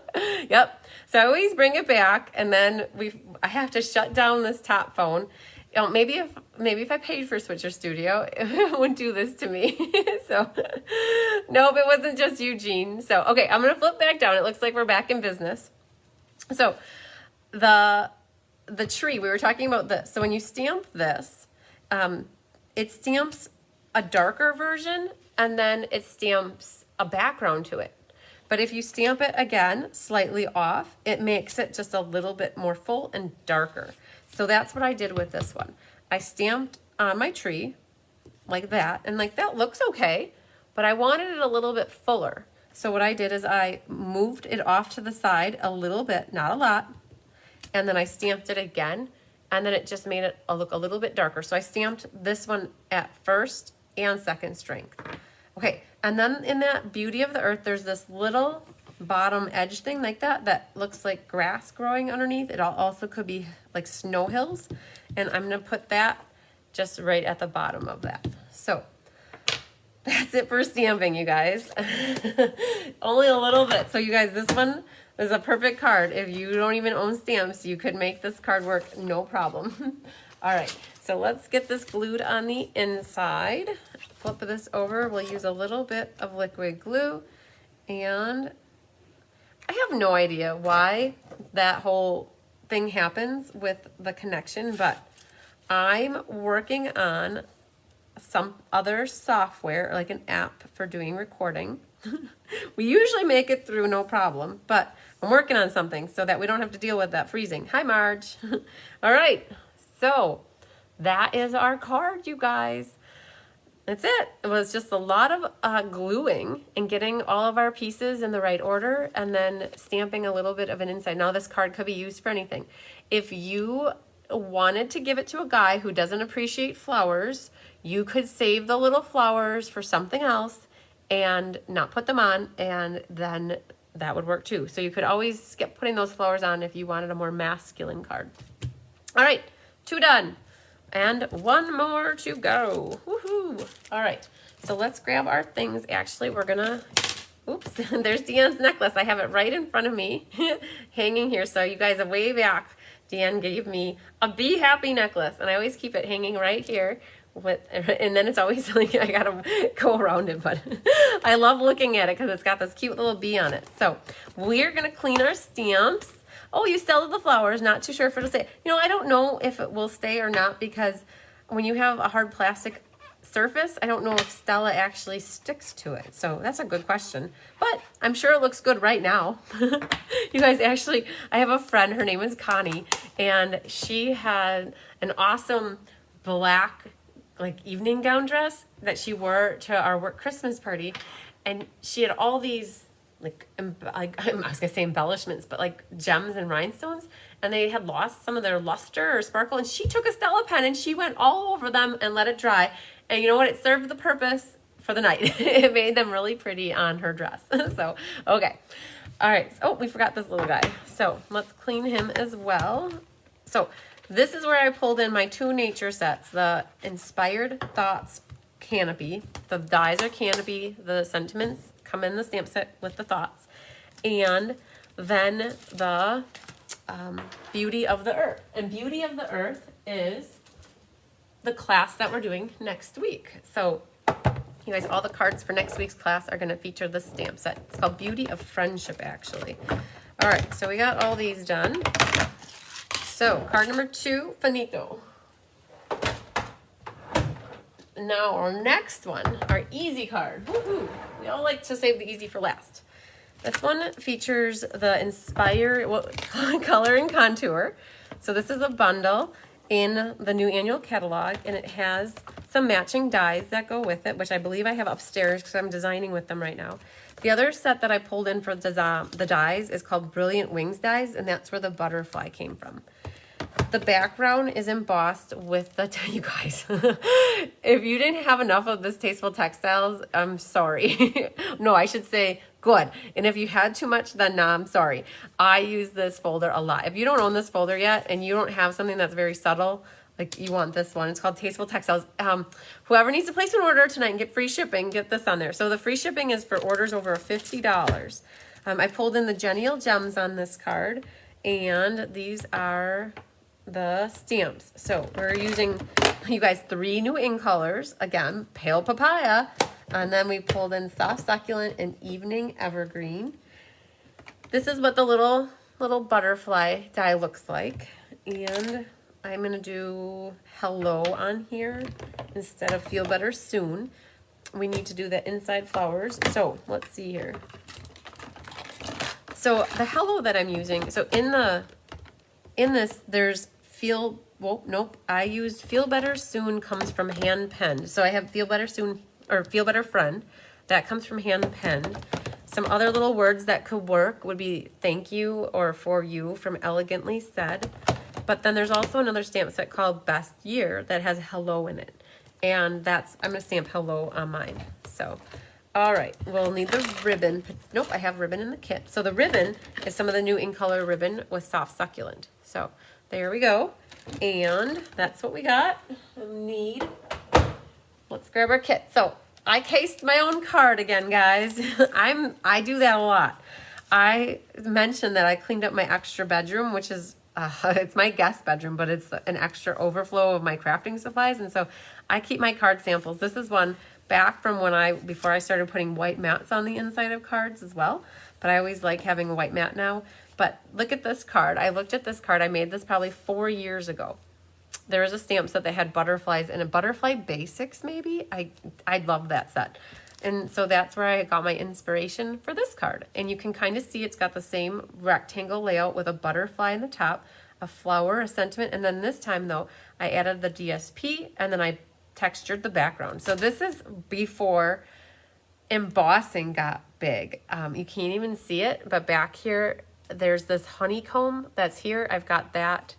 Yep. So I always bring it back, and then I have to shut down this top phone. You know, maybe if I paid for Switcher Studio, it wouldn't do this to me. So, nope, it wasn't just Eugene. So, okay, I'm gonna flip back down. It looks like we're back in business. So, the tree, we were talking about this. So when you stamp this, it stamps a darker version, and then it stamps a background to it. But if you stamp it again, slightly off, it makes it just a little bit more full and darker. So that's what I did with this one. I stamped on my tree like that, and like that looks okay, but I wanted it a little bit fuller. So what I did is I moved it off to the side a little bit, not a lot, and then I stamped it again, and then it just made it look a little bit darker. So I stamped this one at first and second strength. Okay, and then in that beauty of the earth, there's this little bottom edge thing like that looks like grass growing underneath. It also could be like snow hills, and I'm gonna put that just right at the bottom of that. So that's it for stamping, you guys. Only a little bit. So you guys, this one is a perfect card. If you don't even own stamps, you could make this card work, no problem. All right, so let's get this glued on the inside. Flip this over. We'll use a little bit of liquid glue, and I have no idea why that whole thing happens with the connection, but I'm working on some other software, like an app for doing recording. We usually make it through no problem, but I'm working on something so that we don't have to deal with that freezing. Hi, Marge. All right, so that is our card, you guys. That's it. It was just a lot of gluing and getting all of our pieces in the right order, and then stamping a little bit of an inside. Now this card could be used for anything. If you wanted to give it to a guy who doesn't appreciate flowers, you could save the little flowers for something else and not put them on, and then that would work too. So you could always skip putting those flowers on if you wanted a more masculine card. All right, 2 done. And 1 more to go. Woohoo! All right, so let's grab our things. Actually, we're gonna, oops, there's Deanne's necklace. I have it right in front of me, hanging here. So you guys, way back, Deanne gave me a Be Happy necklace, and I always keep it hanging right here. And then it's always like I gotta go around it, but I love looking at it because it's got this cute little bee on it. So we're gonna clean our stamps. Oh, you still have the flowers. Not too sure if it'll stay. You know, I don't know if it will stay or not, because when you have a hard plastic surface, I don't know if Stella actually sticks to it. So that's a good question, but I'm sure it looks good right now. You guys, actually, I have a friend, her name is Connie, and she had an awesome black like evening gown dress that she wore to our work Christmas party, and she had all these I was gonna say embellishments, but like gems and rhinestones, and they had lost some of their luster or sparkle, and she took a Stella pen and she went all over them and let it dry, and you know what, it served the purpose for the night. It made them really pretty on her dress. So okay, all right, oh, we forgot this little guy, so let's clean him as well. So this is where I pulled in my 2 nature sets, the Inspired Thoughts Canopy. The dies are canopy, the sentiments come in the stamp set with the thoughts, and then the Beauty of the Earth. And Beauty of the Earth is the class that we're doing next week. So you guys, all the cards for next week's class are going to feature this stamp set. It's called Beauty of Friendship, actually. All right, so we got all these done. So card number 2, finito. Now our next one, our easy card. Woohoo! We all like to save the easy for last. This one features the Inspire Color and Contour. So this is a bundle in the new annual catalog, and it has some matching dies that go with it, which I believe I have upstairs because I'm designing with them right now. The other set that I pulled in for the dies is called Brilliant Wings dies, and that's where the butterfly came from. The background is embossed with the, you guys, if you didn't have enough of this Tasteful Textiles, I'm sorry. No, I should say good. And if you had too much, then no, I'm sorry. I use this folder a lot. If you don't own this folder yet and you don't have something that's very subtle, like you want this one, it's called Tasteful Textiles. Whoever needs to place an order tonight and get free shipping, get this on there. So the free shipping is for orders over $50. I pulled in the Genial Gems on this card, and these are the stamps. So we're using, you guys, 3 new ink colors. Again, Pale Papaya, and then we pulled in Soft Succulent and Evening Evergreen. This is what the little butterfly die looks like, and I'm gonna do Hello on here instead of Feel Better Soon. We need to do the inside flowers. So let's see here. So the Hello that I'm using, so in this there's I used Feel Better Soon comes from Hand Penned. So I have Feel Better Soon, or Feel Better Friend, that comes from Hand Penned. Some other little words that could work would be thank you or for you from Elegantly Said. But then there's also another stamp set called Best Year that has hello in it. And I'm gonna stamp hello on mine. So, all right, we'll need the ribbon. Nope, I have ribbon in the kit. So the ribbon is some of the new in color ribbon with Soft Succulent. So there we go. And that's what we got. Let's grab our kit. So I cased my own card again, guys. I do that a lot. I mentioned that I cleaned up my extra bedroom, which is it's my guest bedroom, but it's an extra overflow of my crafting supplies, and so I keep my card samples. This is one back from before I started putting white mats on the inside of cards as well, but I always like having a white mat now. But look at this card. I looked at this card. I made this probably 4 years ago. There was a stamp set that had butterflies and a Butterfly Basics, maybe. I love that set. And so that's where I got my inspiration for this card. And you can kind of see it's got the same rectangle layout with a butterfly in the top, a flower, a sentiment, and then this time though, I added the DSP and then I textured the background. So this is before embossing got big. You can't even see it, but back here, there's this honeycomb that's here. I've got that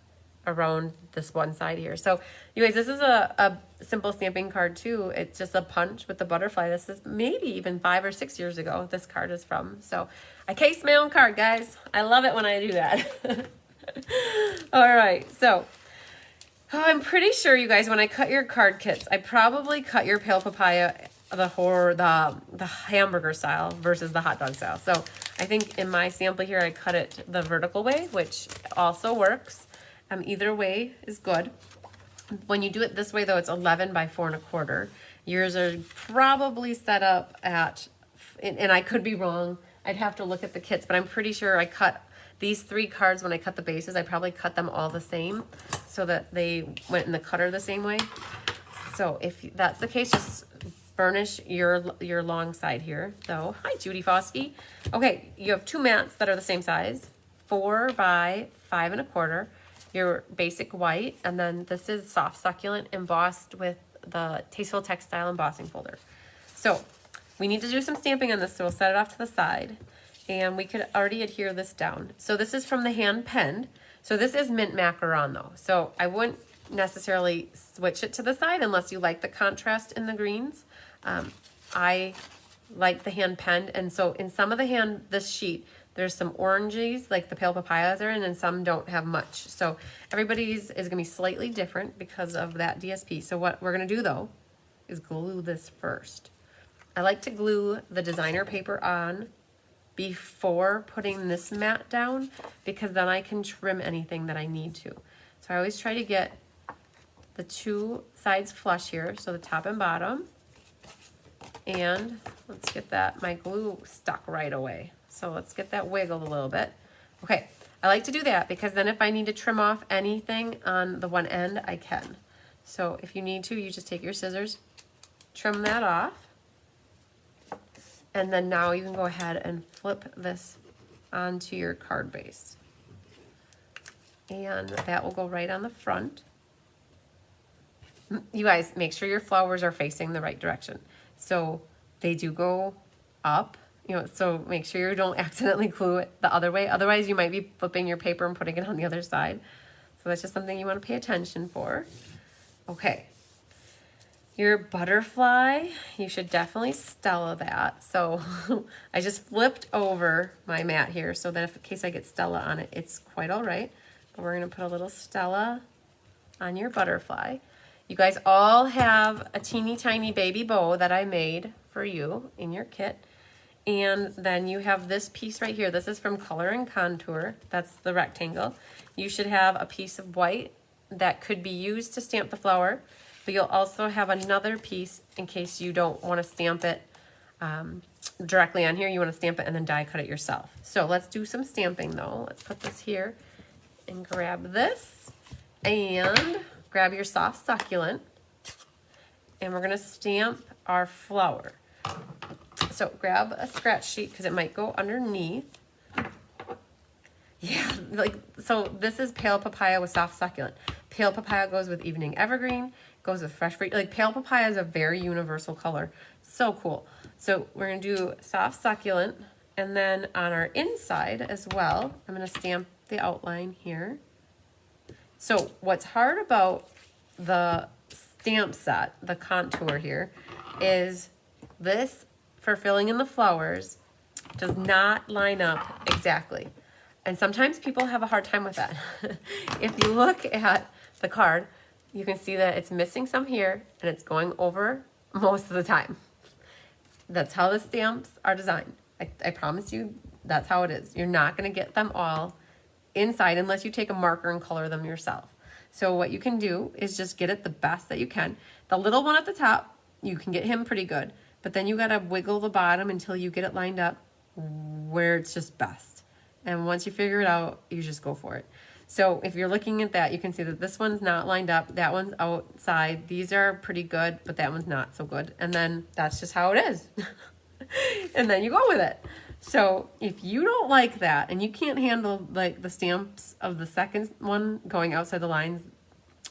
around this one side here. So you guys, this is a simple stamping card too. It's just a punch with the butterfly. This is maybe even 5 or 6 years ago this card is from. So I cased my own card, guys. I love it when I do that. All right, so I'm pretty sure you guys, when I cut your card kits, I probably cut your Pale Papaya the hamburger style versus the hot dog style. So I think in my sample here, I cut it the vertical way, which also works. Either way is good. When you do it this way though, it's 11 by 4 1/4. Yours are probably set up at, and I could be wrong. I'd have to look at the kits, but I'm pretty sure I cut these 3 cards when I cut the bases. I probably cut them all the same so that they went in the cutter the same way. So if that's the case, just burnish your long side here. So, hi Judy Foskey. Okay, you have 2 mats that are the same size, 4 by 5 1/4. Your basic white, and then this is soft succulent embossed with the Tasteful Textile embossing folder. So we need to do some stamping on this, so we'll set it off to the side, and we could already adhere this down. So this is from the hand penned. So this is mint macaron though, so I wouldn't necessarily switch it to the side unless you like the contrast in the greens. I like the hand penned, and so in some of this sheet, there's some oranges, like the pale papayas are in, and some don't have much. So everybody's is gonna be slightly different because of that DSP. So what we're gonna do though, is glue this first. I like to glue the designer paper on before putting this mat down, because then I can trim anything that I need to. So I always try to get the 2 sides flush here, so the top and bottom. And let's get my glue stuck right away. So let's get that wiggled a little bit. Okay, I like to do that because then if I need to trim off anything on the one end, I can. So if you need to, you just take your scissors, trim that off. And then now you can go ahead and flip this onto your card base. And that will go right on the front. You guys, make sure your flowers are facing the right direction. So they do go up, so make sure you don't accidentally glue it the other way. Otherwise, you might be flipping your paper and putting it on the other side. So that's just something you want to pay attention for. Okay. Your butterfly, you should definitely Stella that. So I just flipped over my mat here so that in case I get Stella on it, it's quite all right. But we're going to put a little Stella on your butterfly. You guys all have a teeny tiny baby bow that I made for you in your kit. And then you have this piece right here. This is from Color and Contour. That's the rectangle. You should have a piece of white that could be used to stamp the flower, but you'll also have another piece in case you don't want to stamp it directly on here. You want to stamp it and then die cut it yourself. So let's do some stamping though. Let's put this here and grab this and grab your soft succulent, and we're going to stamp our flower. So grab a scratch sheet because it might go underneath. Yeah, so this is pale papaya with soft succulent. Pale papaya goes with evening evergreen, goes with fresh fruit. Pale papaya is a very universal color. So cool. So we're going to do soft succulent, and then on our inside as well, I'm going to stamp the outline here. So what's hard about the stamp set, the contour here, is this for filling in the flowers does not line up exactly. And sometimes people have a hard time with that. If you look at the card, you can see that it's missing some here and it's going over most of the time. That's how the stamps are designed. I promise you that's how it is. You're not going to get them all inside unless you take a marker and color them yourself. So what you can do is just get it the best that you can. The little one at the top, you can get him pretty good, but then you got to wiggle the bottom until you get it lined up where it's just best. And once you figure it out, you just go for it. So if you're looking at that, you can see that this one's not lined up, that one's outside. These are pretty good, but that one's not so good. And then that's just how it is. And then you go with it. So if you don't like that and you can't handle the stamps of the second one going outside the lines,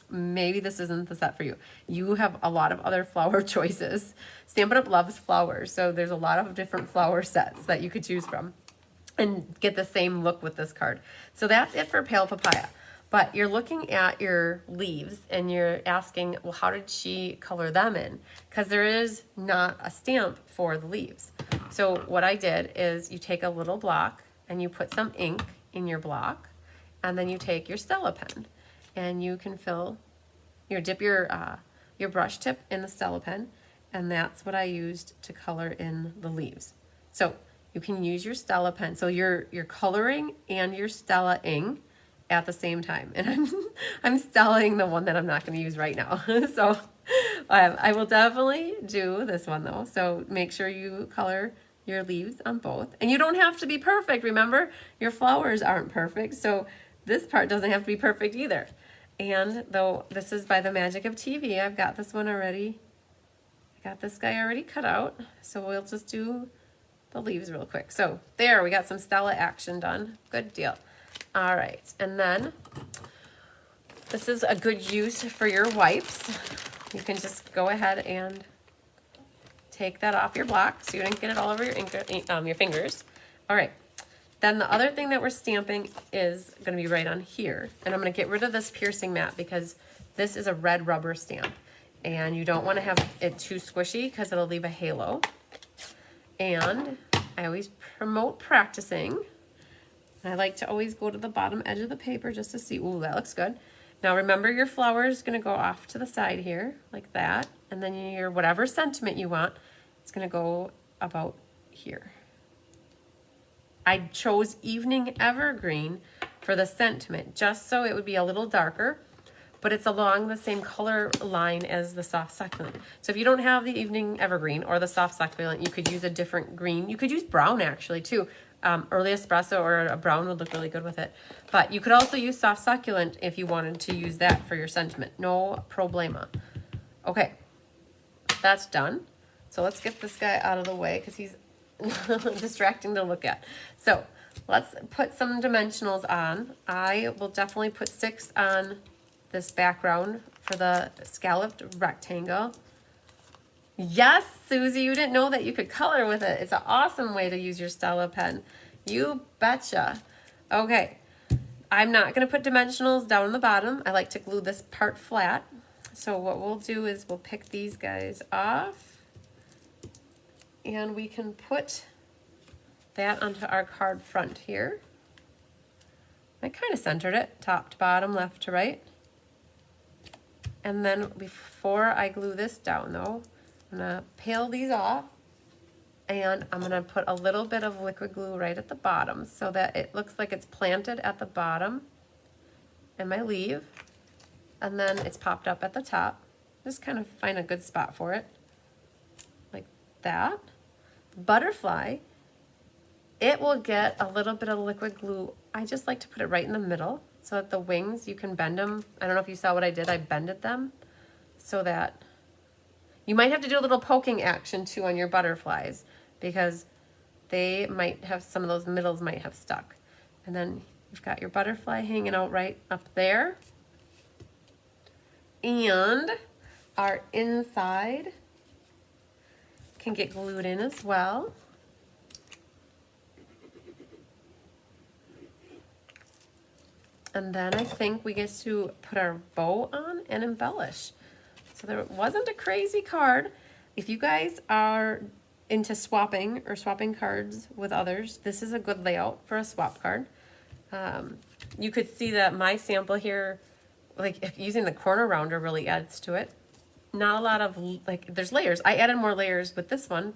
maybe this isn't the set for you. You have a lot of other flower choices. Stampin' Up! Loves flowers, so there's a lot of different flower sets that you could choose from and get the same look with this card. So that's it for Pale Papaya. But you're looking at your leaves and you're asking, well, how did she color them in? Because there is not a stamp for the leaves. So what I did is you take a little block and you put some ink in your block, and then you take your Stella pen and you can dip your brush tip in the Stella pen, and that's what I used to color in the leaves. So you can use your Stella pen. So you're coloring and you're Stella-ing at the same time. And I'm Stella-ing the one that I'm not going to use right now. So I will definitely do this one though. So make sure you color your leaves on both. And you don't have to be perfect. Remember, your flowers aren't perfect. So this part doesn't have to be perfect either. And though this is by the magic of TV, I've got this one already. I got this guy already cut out. So we'll just do the leaves real quick. So there, we got some Stella action done. Good deal. All right, and then this is a good use for your wipes. You can just go ahead and take that off your block so you didn't get it all over your fingers. All right, then the other thing that we're stamping is going to be right on here. And I'm going to get rid of this piercing mat because this is a red rubber stamp. And you don't want to have it too squishy because it'll leave a halo. And I always promote practicing. I like to always go to the bottom edge of the paper just to see, ooh, that looks good. Now remember your flower is going to go off to the side here, like that. And then your whatever sentiment you want, it's going to go about here. I chose Evening Evergreen for the sentiment, just so it would be a little darker, but it's along the same color line as the soft succulent. So if you don't have the Evening Evergreen or the soft succulent, you could use a different green. You could use brown actually too. Early espresso or a brown would look really good with it. But you could also use soft succulent if you wanted to use that for your sentiment. No problema. Okay, that's done. So let's get this guy out of the way because he's distracting to look at. So let's put some dimensionals on. I will definitely put 6 on this background for the scalloped rectangle. Yes, Susie, you didn't know that you could color with it. It's an awesome way to use your Stella pen. You betcha. Okay, I'm not going to put dimensionals down on the bottom. I like to glue this part flat. So what we'll do is we'll pick these guys off. And we can put that onto our card front here. I kind of centered it, top to bottom, left to right. And then before I glue this down though, I'm gonna peel these off and I'm gonna put a little bit of liquid glue right at the bottom so that it looks like it's planted at the bottom in my leaf, and then it's popped up at the top. Just kind of find a good spot for it, like that. Butterfly, it will get a little bit of liquid glue. I just like to put it right in the middle so that the wings, you can bend them. I don't know if you saw what I did. I bended them so that you might have to do a little poking action too on your butterflies because they might have, some of those middles might have stuck. And then you've got your butterfly hanging out right up there. And our inside can get glued in as well. And then I think we get to put our bow on and embellish. So there wasn't a crazy card. If you guys are into swapping or swapping cards with others, this is a good layout for a swap card. You could see that my sample here, like using the corner rounder really adds to it. Not a lot of, like, there's layers. I added more layers with this one,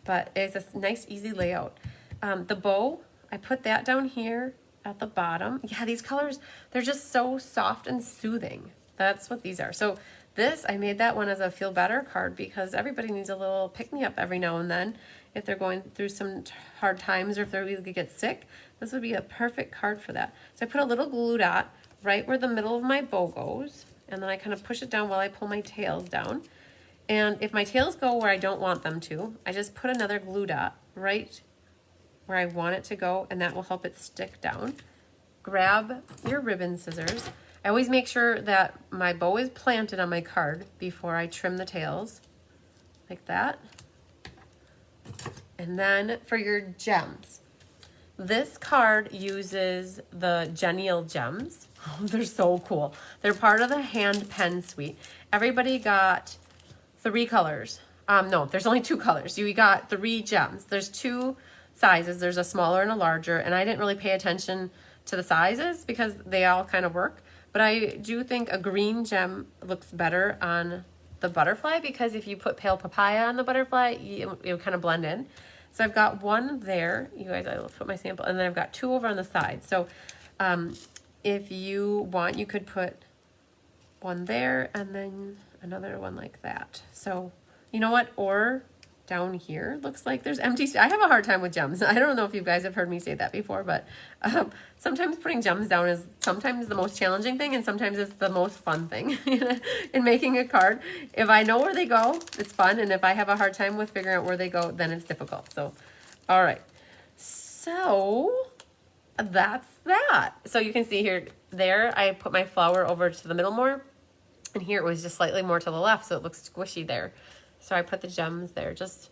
but it's a nice, easy layout. The bow, I put that down here at the bottom. Yeah, these colors, they're just so soft and soothing. That's what these are. So this, I made that one as a feel better card because everybody needs a little pick-me-up every now and then. If they're going through some hard times or if they're going to get sick, this would be a perfect card for that. So I put a little glue dot right where the middle of my bow goes, and then I kind of push it down while I pull my tails down. And if my tails go where I don't want them to, I just put another glue dot right where I want it to go, and that will help it stick down. Grab your ribbon scissors. I always make sure that my bow is planted on my card before I trim the tails, like that. And then for your gems, this card uses the Genial gems. Oh, they're so cool. They're part of the hand pen suite. Everybody got 3 colors. No, there's only 2 colors. You got 3 gems. There's 2 sizes. There's a smaller and a larger, and I didn't really pay attention to the sizes because they all kind of work. But I do think a green gem looks better on the butterfly, because if you put pale papaya on the butterfly, it would kind of blend in. So I've got one there. You guys, I will put my sample, and then I've got two over on the side. So if you want, you could put one there and then another one like that. So you know what? Or down here looks like there's empty. I have a hard time with gems. I don't know if you guys have heard me say that before, but sometimes putting gems down is sometimes the most challenging thing, and sometimes it's the most fun thing in making a card. If I know where they go, it's fun, and if I have a hard time with figuring out where they go, then it's difficult. So, all right. So that's that. So you can see here, there, I put my flower over to the middle more, and here it was just slightly more to the left, so it looks squishy there. So I put the gems there, just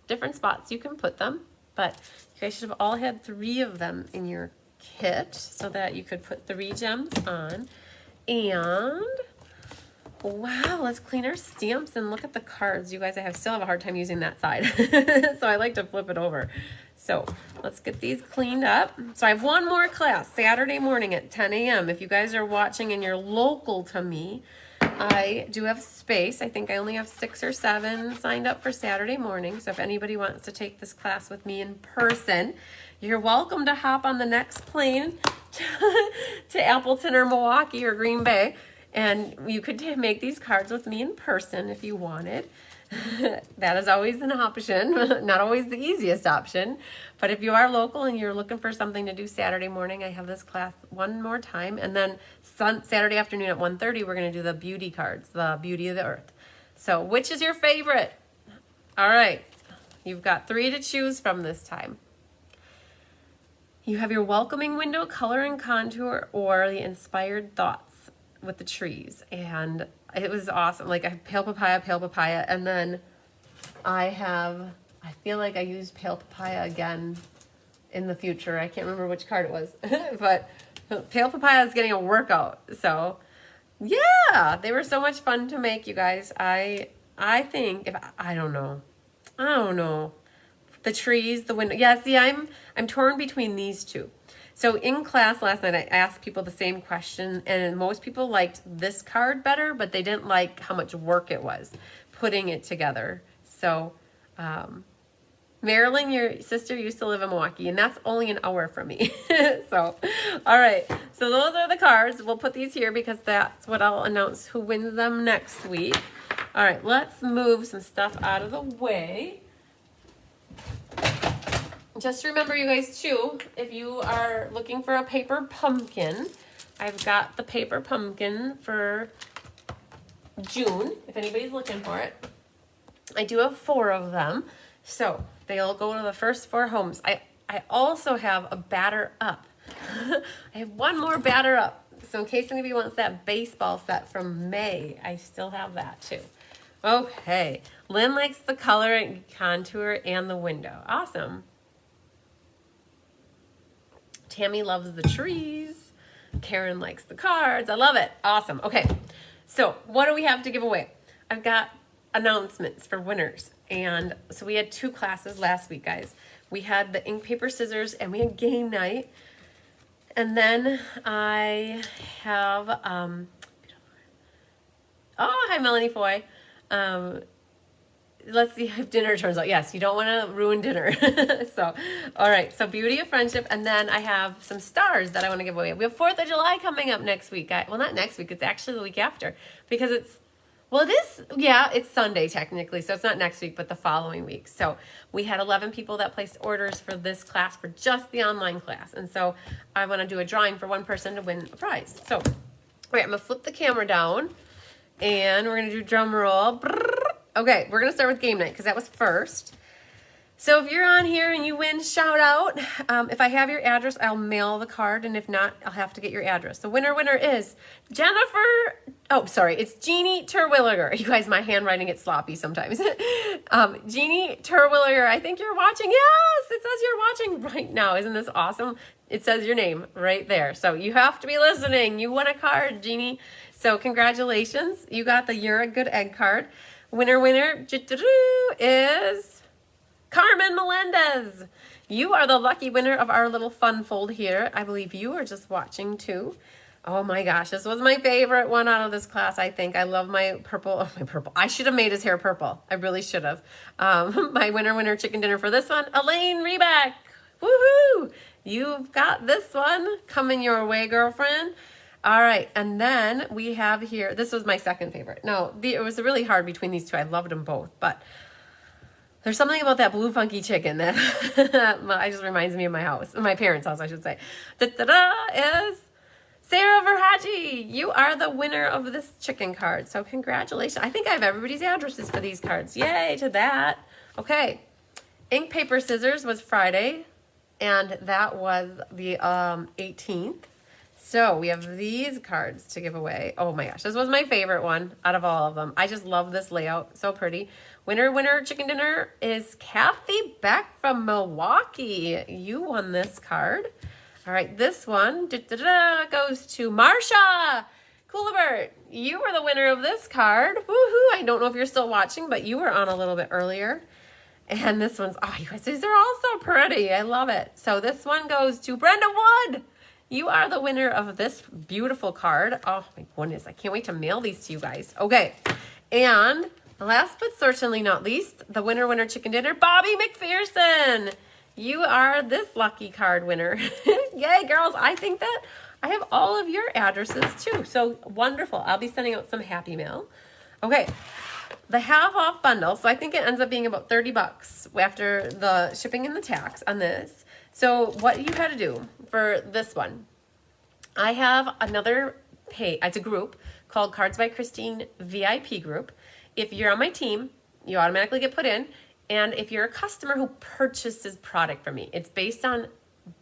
different spots you can put them, but you guys should have all had 3 of them in your kit so that you could put 3 gems on. And wow, let's clean our stamps and look at the cards. You guys, still have a hard time using that side, so I like to flip it over. So let's get these cleaned up. So I have one more class Saturday morning at 10 a.m. If you guys are watching and you're local to me, I do have space. I think I only have 6 or 7 signed up for Saturday morning. So if anybody wants to take this class with me in person, you're welcome to hop on the next plane to Appleton or Milwaukee or Green Bay. And you could make these cards with me in person if you wanted. That is always an option, not always the easiest option. But if you are local and you're looking for something to do Saturday morning, I have this class one more time. And then Saturday afternoon at 1:30, we're going to do the beauty cards, the beauty of the earth. So which is your favorite? All right. You've got 3 to choose from this time. You have your welcoming window, color and contour, or the inspired thoughts with the trees. And it was awesome. Like I have pale papaya, and then I feel like I used pale papaya again in the future. I can't remember which card it was, but pale papaya is getting a workout. So yeah, they were so much fun to make, you guys. I think I don't know. The trees, the window. Yeah, see, I'm torn between these two. So in class last night, I asked people the same question, and most people liked this card better, but they didn't like how much work it was putting it together. So Marilyn, your sister, used to live in Milwaukee, and that's only an hour from me. So, all right. So those are the cards. We'll put these here because that's what I'll announce who wins them next week. All right, let's move some stuff out of the way. Just remember, you guys, too, if you are looking for a paper pumpkin, I've got the paper pumpkin for June, if anybody's looking for it. I do have 4 of them, so they'll go to the first 4 homes. I also have a batter up. I have one more batter up. So in case anybody wants that baseball set from May, I still have that, too. Okay. Lynn likes the color and contour and the window. Awesome. Tammy loves the trees. Karen likes the cards. I love it. Awesome. Okay. So what do we have to give away? I've got announcements for winners. And so we had 2 classes last week, guys. We had the ink, paper, scissors, and we had game night. And then I have, oh, hi, Melanie Foy. Let's see if dinner turns out. Yes, you don't want to ruin dinner. So, all right. So beauty of friendship. And then I have some stars that I want to give away. We have 4th of July coming up next week. Well, not next week. It's actually the week after, because it's Sunday technically. So it's not next week, but the following week. So we had 11 people that placed orders for this class, for just the online class. And so I want to do a drawing for one person to win a prize. So, all right, I'm going to flip the camera down and we're going to do drum roll. Okay, we're going to start with game night because that was first. So if you're on here and you win, shout out. If I have your address, I'll mail the card, and if not, I'll have to get your address. The winner is Jennifer. Oh, sorry, it's Jeannie Terwilliger. You guys, my handwriting gets sloppy sometimes. Jeannie Terwilliger, I think you're watching. Yes, it says you're watching right now. Isn't this awesome? It says your name right there. So you have to be listening. You won a card, Jeannie. So congratulations. You got the You're a Good Egg card. Winner is Carmen Melendez. You are the lucky winner of our little fun fold here. I believe you are just watching too. Oh my gosh, this was my favorite one out of this class, I think. I love my purple. Oh, my purple. I should have made his hair purple. I really should have. My winner chicken dinner for this one, Elaine Reback. Woohoo! You've got this one coming your way, girlfriend. All right, and then we have here, this was my second favorite. No, it was really hard between these two. I loved them both, but there's something about that blue funky chicken that it just reminds me of my house, my parents' house, I should say. Da-da-da is Sarah Verhaji. You are the winner of this chicken card. So congratulations. I think I have everybody's addresses for these cards. Yay to that. Okay. Ink, paper, scissors was Friday, and that was the 18th. So we have these cards to give away. Oh my gosh, this was my favorite one out of all of them. I just love this layout. So pretty. Winner chicken dinner is Kathy Beck from Milwaukee. You won this card. All right, this one goes to Marsha Coolibert. You were the winner of this card. Woohoo! I don't know if you're still watching, but you were on a little bit earlier. And this one's, oh, you guys, these are all so pretty. I love it. So this one goes to Brenda Wood. You are the winner of this beautiful card. Oh my goodness, I can't wait to mail these to you guys. Okay, and last but certainly not least, the winner chicken dinner, Bobby McPherson. You are this lucky card winner. Yay, girls. I think that I have all of your addresses too. So wonderful. I'll be sending out some happy mail. Okay, the half off bundle. So I think it ends up being about $30 after the shipping and the tax on this. So what you got to do for this one, I have another pay. It's a group called Cards by Christine VIP group. If you're on my team, you automatically get put in. And if you're a customer who purchases product from me, it's based on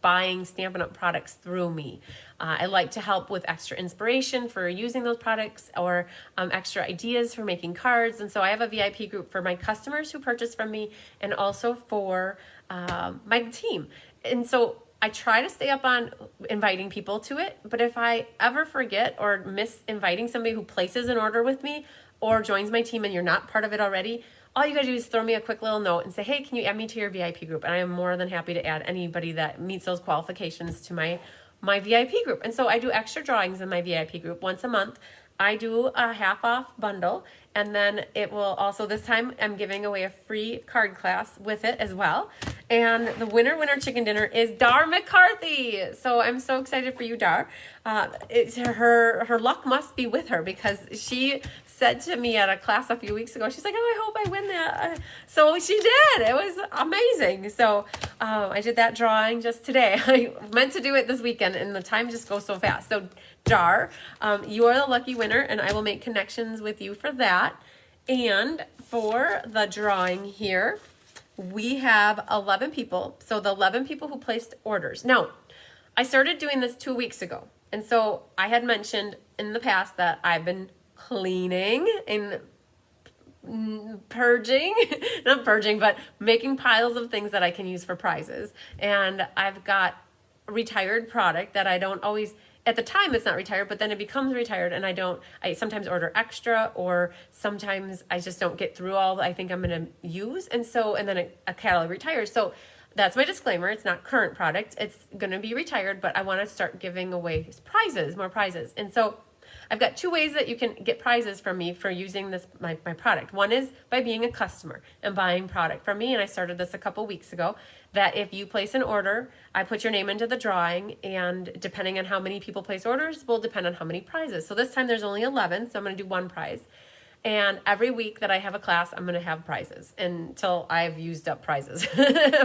buying Stampin' Up! Products through me. I like to help with extra inspiration for using those products or extra ideas for making cards. And so I have a VIP group for my customers who purchase from me and also for my team. And so I try to stay up on inviting people to it, but if I ever forget or miss inviting somebody who places an order with me or joins my team and you're not part of it already, all you gotta do is throw me a quick little note and say, hey, can you add me to your VIP group? And I am more than happy to add anybody that meets those qualifications to my VIP group. And so I do extra drawings in my VIP group once a month. I do a half off bundle, and then it will also, this time I'm giving away a free card class with it as well. And the winner chicken dinner is Dar McCarthy. So I'm so excited for you, Dar. Her luck must be with her because she said to me at a class a few weeks ago, she's like, oh, I hope I win that. So she did. It was amazing. So I did that drawing just today. I meant to do it this weekend, and the time just goes so fast. So Jar, you are the lucky winner, and I will make connections with you for that. And for the drawing here, we have 11 people. So the 11 people who placed orders. Now, I started doing this 2 weeks ago. And so I had mentioned in the past that I've been cleaning and purging, not purging, but making piles of things that I can use for prizes. And I've got retired product that I don't always, at the time it's not retired, but then it becomes retired, and I sometimes order extra, or sometimes I just don't get through all I think I'm going to use. And then a catalog retires. So that's my disclaimer. It's not current product. It's going to be retired, but I want to start giving away prizes, more prizes. And so I've got 2 ways that you can get prizes from me for using this my product. One is by being a customer and buying product from me, and I started this a couple weeks ago, that if you place an order, I put your name into the drawing, and depending on how many people place orders will depend on how many prizes. So this time there's only 11, so I'm going to do 1 prize. And every week that I have a class, I'm going to have prizes until I've used up prizes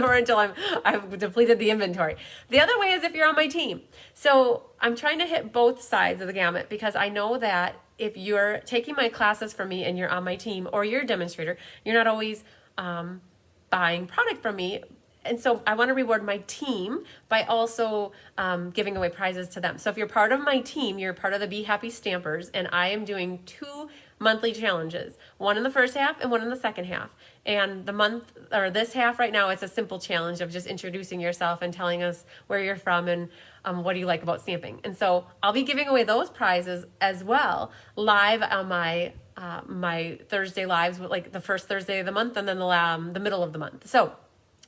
or until I've depleted the inventory. The other way is if you're on my team. So I'm trying to hit both sides of the gamut, because I know that if you're taking my classes from me and you're on my team, or you're a demonstrator, you're not always buying product from me. And so I want to reward my team by also giving away prizes to them. So if you're part of my team, you're part of the Be Happy Stampers, and I am doing 2 monthly challenges, one in the first half and one in the second half. And this half right now, it's a simple challenge of just introducing yourself and telling us where you're from and what do you like about stamping. And so I'll be giving away those prizes as well live on my Thursday lives, like the first Thursday of the month and then the middle of the month. So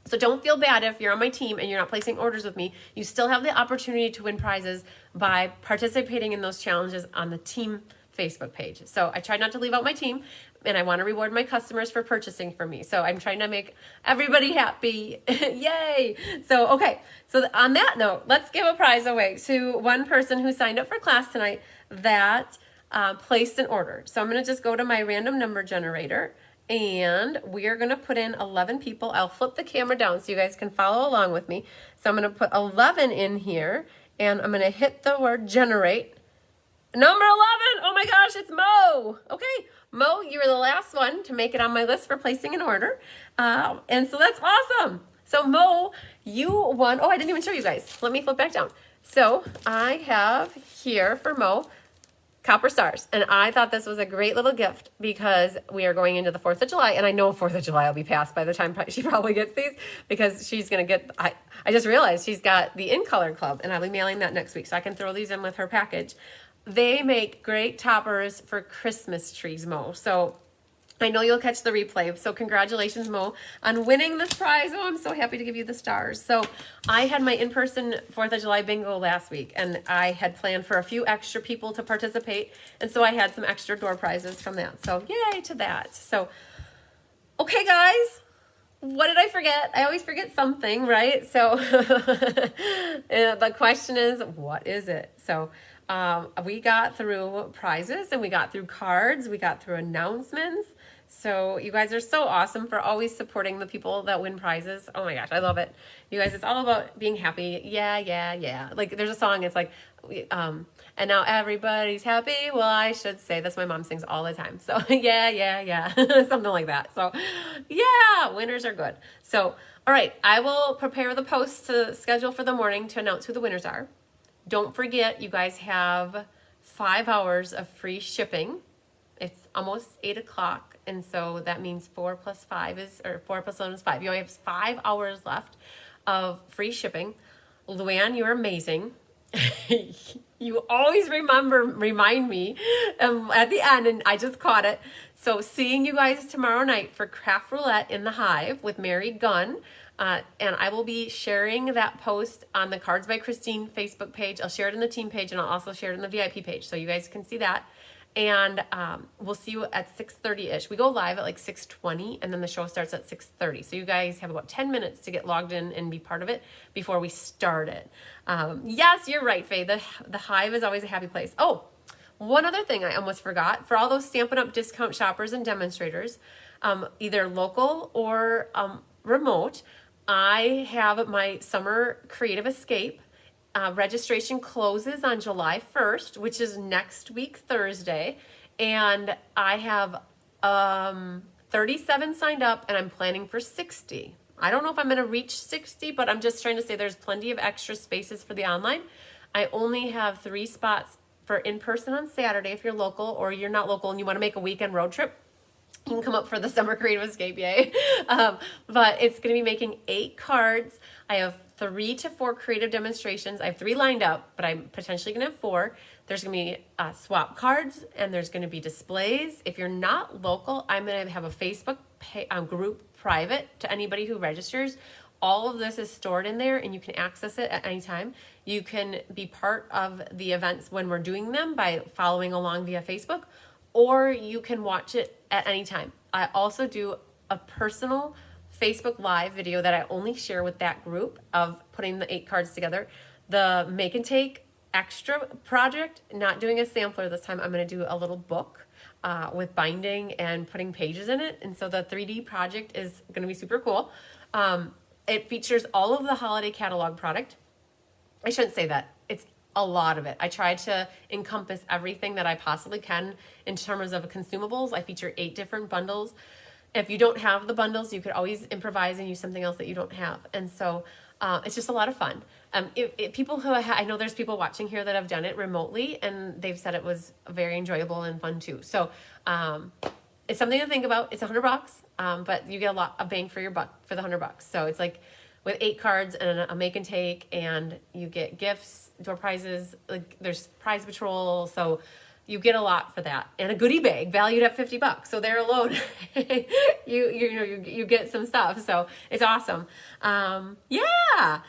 So don't feel bad if you're on my team and you're not placing orders with me. You still have the opportunity to win prizes by participating in those challenges on the team Facebook page. So I try not to leave out my team, and I want to reward my customers for purchasing from me. So I'm trying to make everybody happy. Yay! So, okay. So on that note, let's give a prize away to one person who signed up for class tonight that placed an order. So I'm going to just go to my random number generator, and we are going to put in 11 people. I'll flip the camera down so you guys can follow along with me. So I'm going to put 11 in here, and I'm going to hit the word generate. Number 11, oh my gosh, it's Mo. Okay, Mo, you were the last one to make it on my list for placing an order. And so that's awesome. So Mo, you won, oh, I didn't even show you guys. Let me flip back down. So I have here for Mo, copper stars. And I thought this was a great little gift because we are going into the 4th of July, and I know 4th of July will be passed by the time she probably gets these, because she's going to get, I just realized she's got the In Color Club, and I'll be mailing that next week, so I can throw these in with her package. They make great toppers for Christmas trees, Mo. So I know you'll catch the replay. So congratulations, Mo, on winning this prize. Oh, I'm so happy to give you the stars. So I had my in-person 4th of July bingo last week, and I had planned for a few extra people to participate. And so I had some extra door prizes from that. So yay to that. So, okay, guys. What did I forget? I always forget something, right? So the question is, what is it? So we got through prizes, and we got through cards, we got through announcements. So you guys are so awesome for always supporting the people that win prizes. Oh my gosh, I love it. You guys, it's all about being happy. Yeah, yeah, yeah. Like there's a song, it's like, and now everybody's happy. Well, I should say, that's my mom sings all the time. So yeah, yeah, yeah, something like that. So yeah, winners are good. So, all right, I will prepare the post to schedule for the morning to announce who the winners are. Don't forget, you guys have 5 hours of free shipping. It's almost 8 o'clock, and so that means 4 plus 5 is, or 4 plus 1 is 5. You only have 5 hours left of free shipping. Luann, you're amazing. You always remind me at the end, and I just caught it. So seeing you guys tomorrow night for Craft Roulette in the Hive with Mary Gunn. And I will be sharing that post on the Cards by Christine Facebook page. I'll share it in the team page, and I'll also share it in the VIP page, so you guys can see that. And we'll see you at 6:30-ish. We go live at like 6:20, and then the show starts at 6:30. So you guys have about 10 minutes to get logged in and be part of it before we start it. Yes, you're right, Faye. The Hive is always a happy place. Oh, one other thing I almost forgot. For all those Stampin' Up! Discount shoppers and demonstrators, either local or remote, I have my Summer Creative Escape. Registration closes on July 1st, which is next week, Thursday. And I have 37 signed up, and I'm planning for 60. I don't know if I'm going to reach 60, but I'm just trying to say there's plenty of extra spaces for the online. I only have 3 spots for in-person on Saturday if you're local, or you're not local and you want to make a weekend road trip. You can come up for the Summer Creative Escape, yay. But it's going to be making 8 cards. I have 3 to 4 creative demonstrations. I have 3 lined up, but I'm potentially going to have 4. There's going to be swap cards, and there's going to be displays. If you're not local, I'm going to have a Facebook group private to anybody who registers. All of this is stored in there, and you can access it at any time. You can be part of the events when we're doing them by following along via Facebook, or you can watch it at any time. I also do a personal Facebook Live video that I only share with that group of putting the 8 cards together. The Make and Take Extra project, not doing a sampler this time. I'm going to do a little book with binding and putting pages in it. And so the 3D project is going to be super cool. It features all of the holiday catalog product. I shouldn't say that. It's a lot of it. I try to encompass everything that I possibly can in terms of consumables. I feature 8 different bundles. If you don't have the bundles, you could always improvise and use something else that you don't have. And so it's just a lot of fun. People who I know there's people watching here that have done it remotely, and they've said it was very enjoyable and fun too. So it's something to think about. It's $100, but you get a lot of bang for your buck for the $100. So it's like with 8 cards and a make and take, and you get gifts, door prizes. Like there's prize patrol. So you get a lot for that, and a goodie bag valued at $50. So there alone, you get some stuff. So it's awesome. Yeah.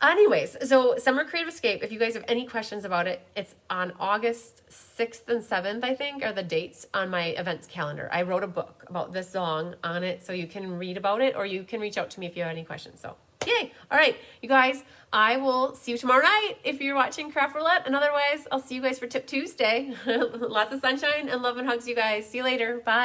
Anyways, so Summer Creative Escape, if you guys have any questions about it, it's on August 6th and 7th, I think, are the dates on my events calendar. I wrote a book about this long on it, so you can read about it, or you can reach out to me if you have any questions. So, yay! All right, you guys, I will see you tomorrow night if you're watching Craft Roulette, and otherwise, I'll see you guys for Tip Tuesday. Lots of sunshine and love and hugs, you guys. See you later. Bye.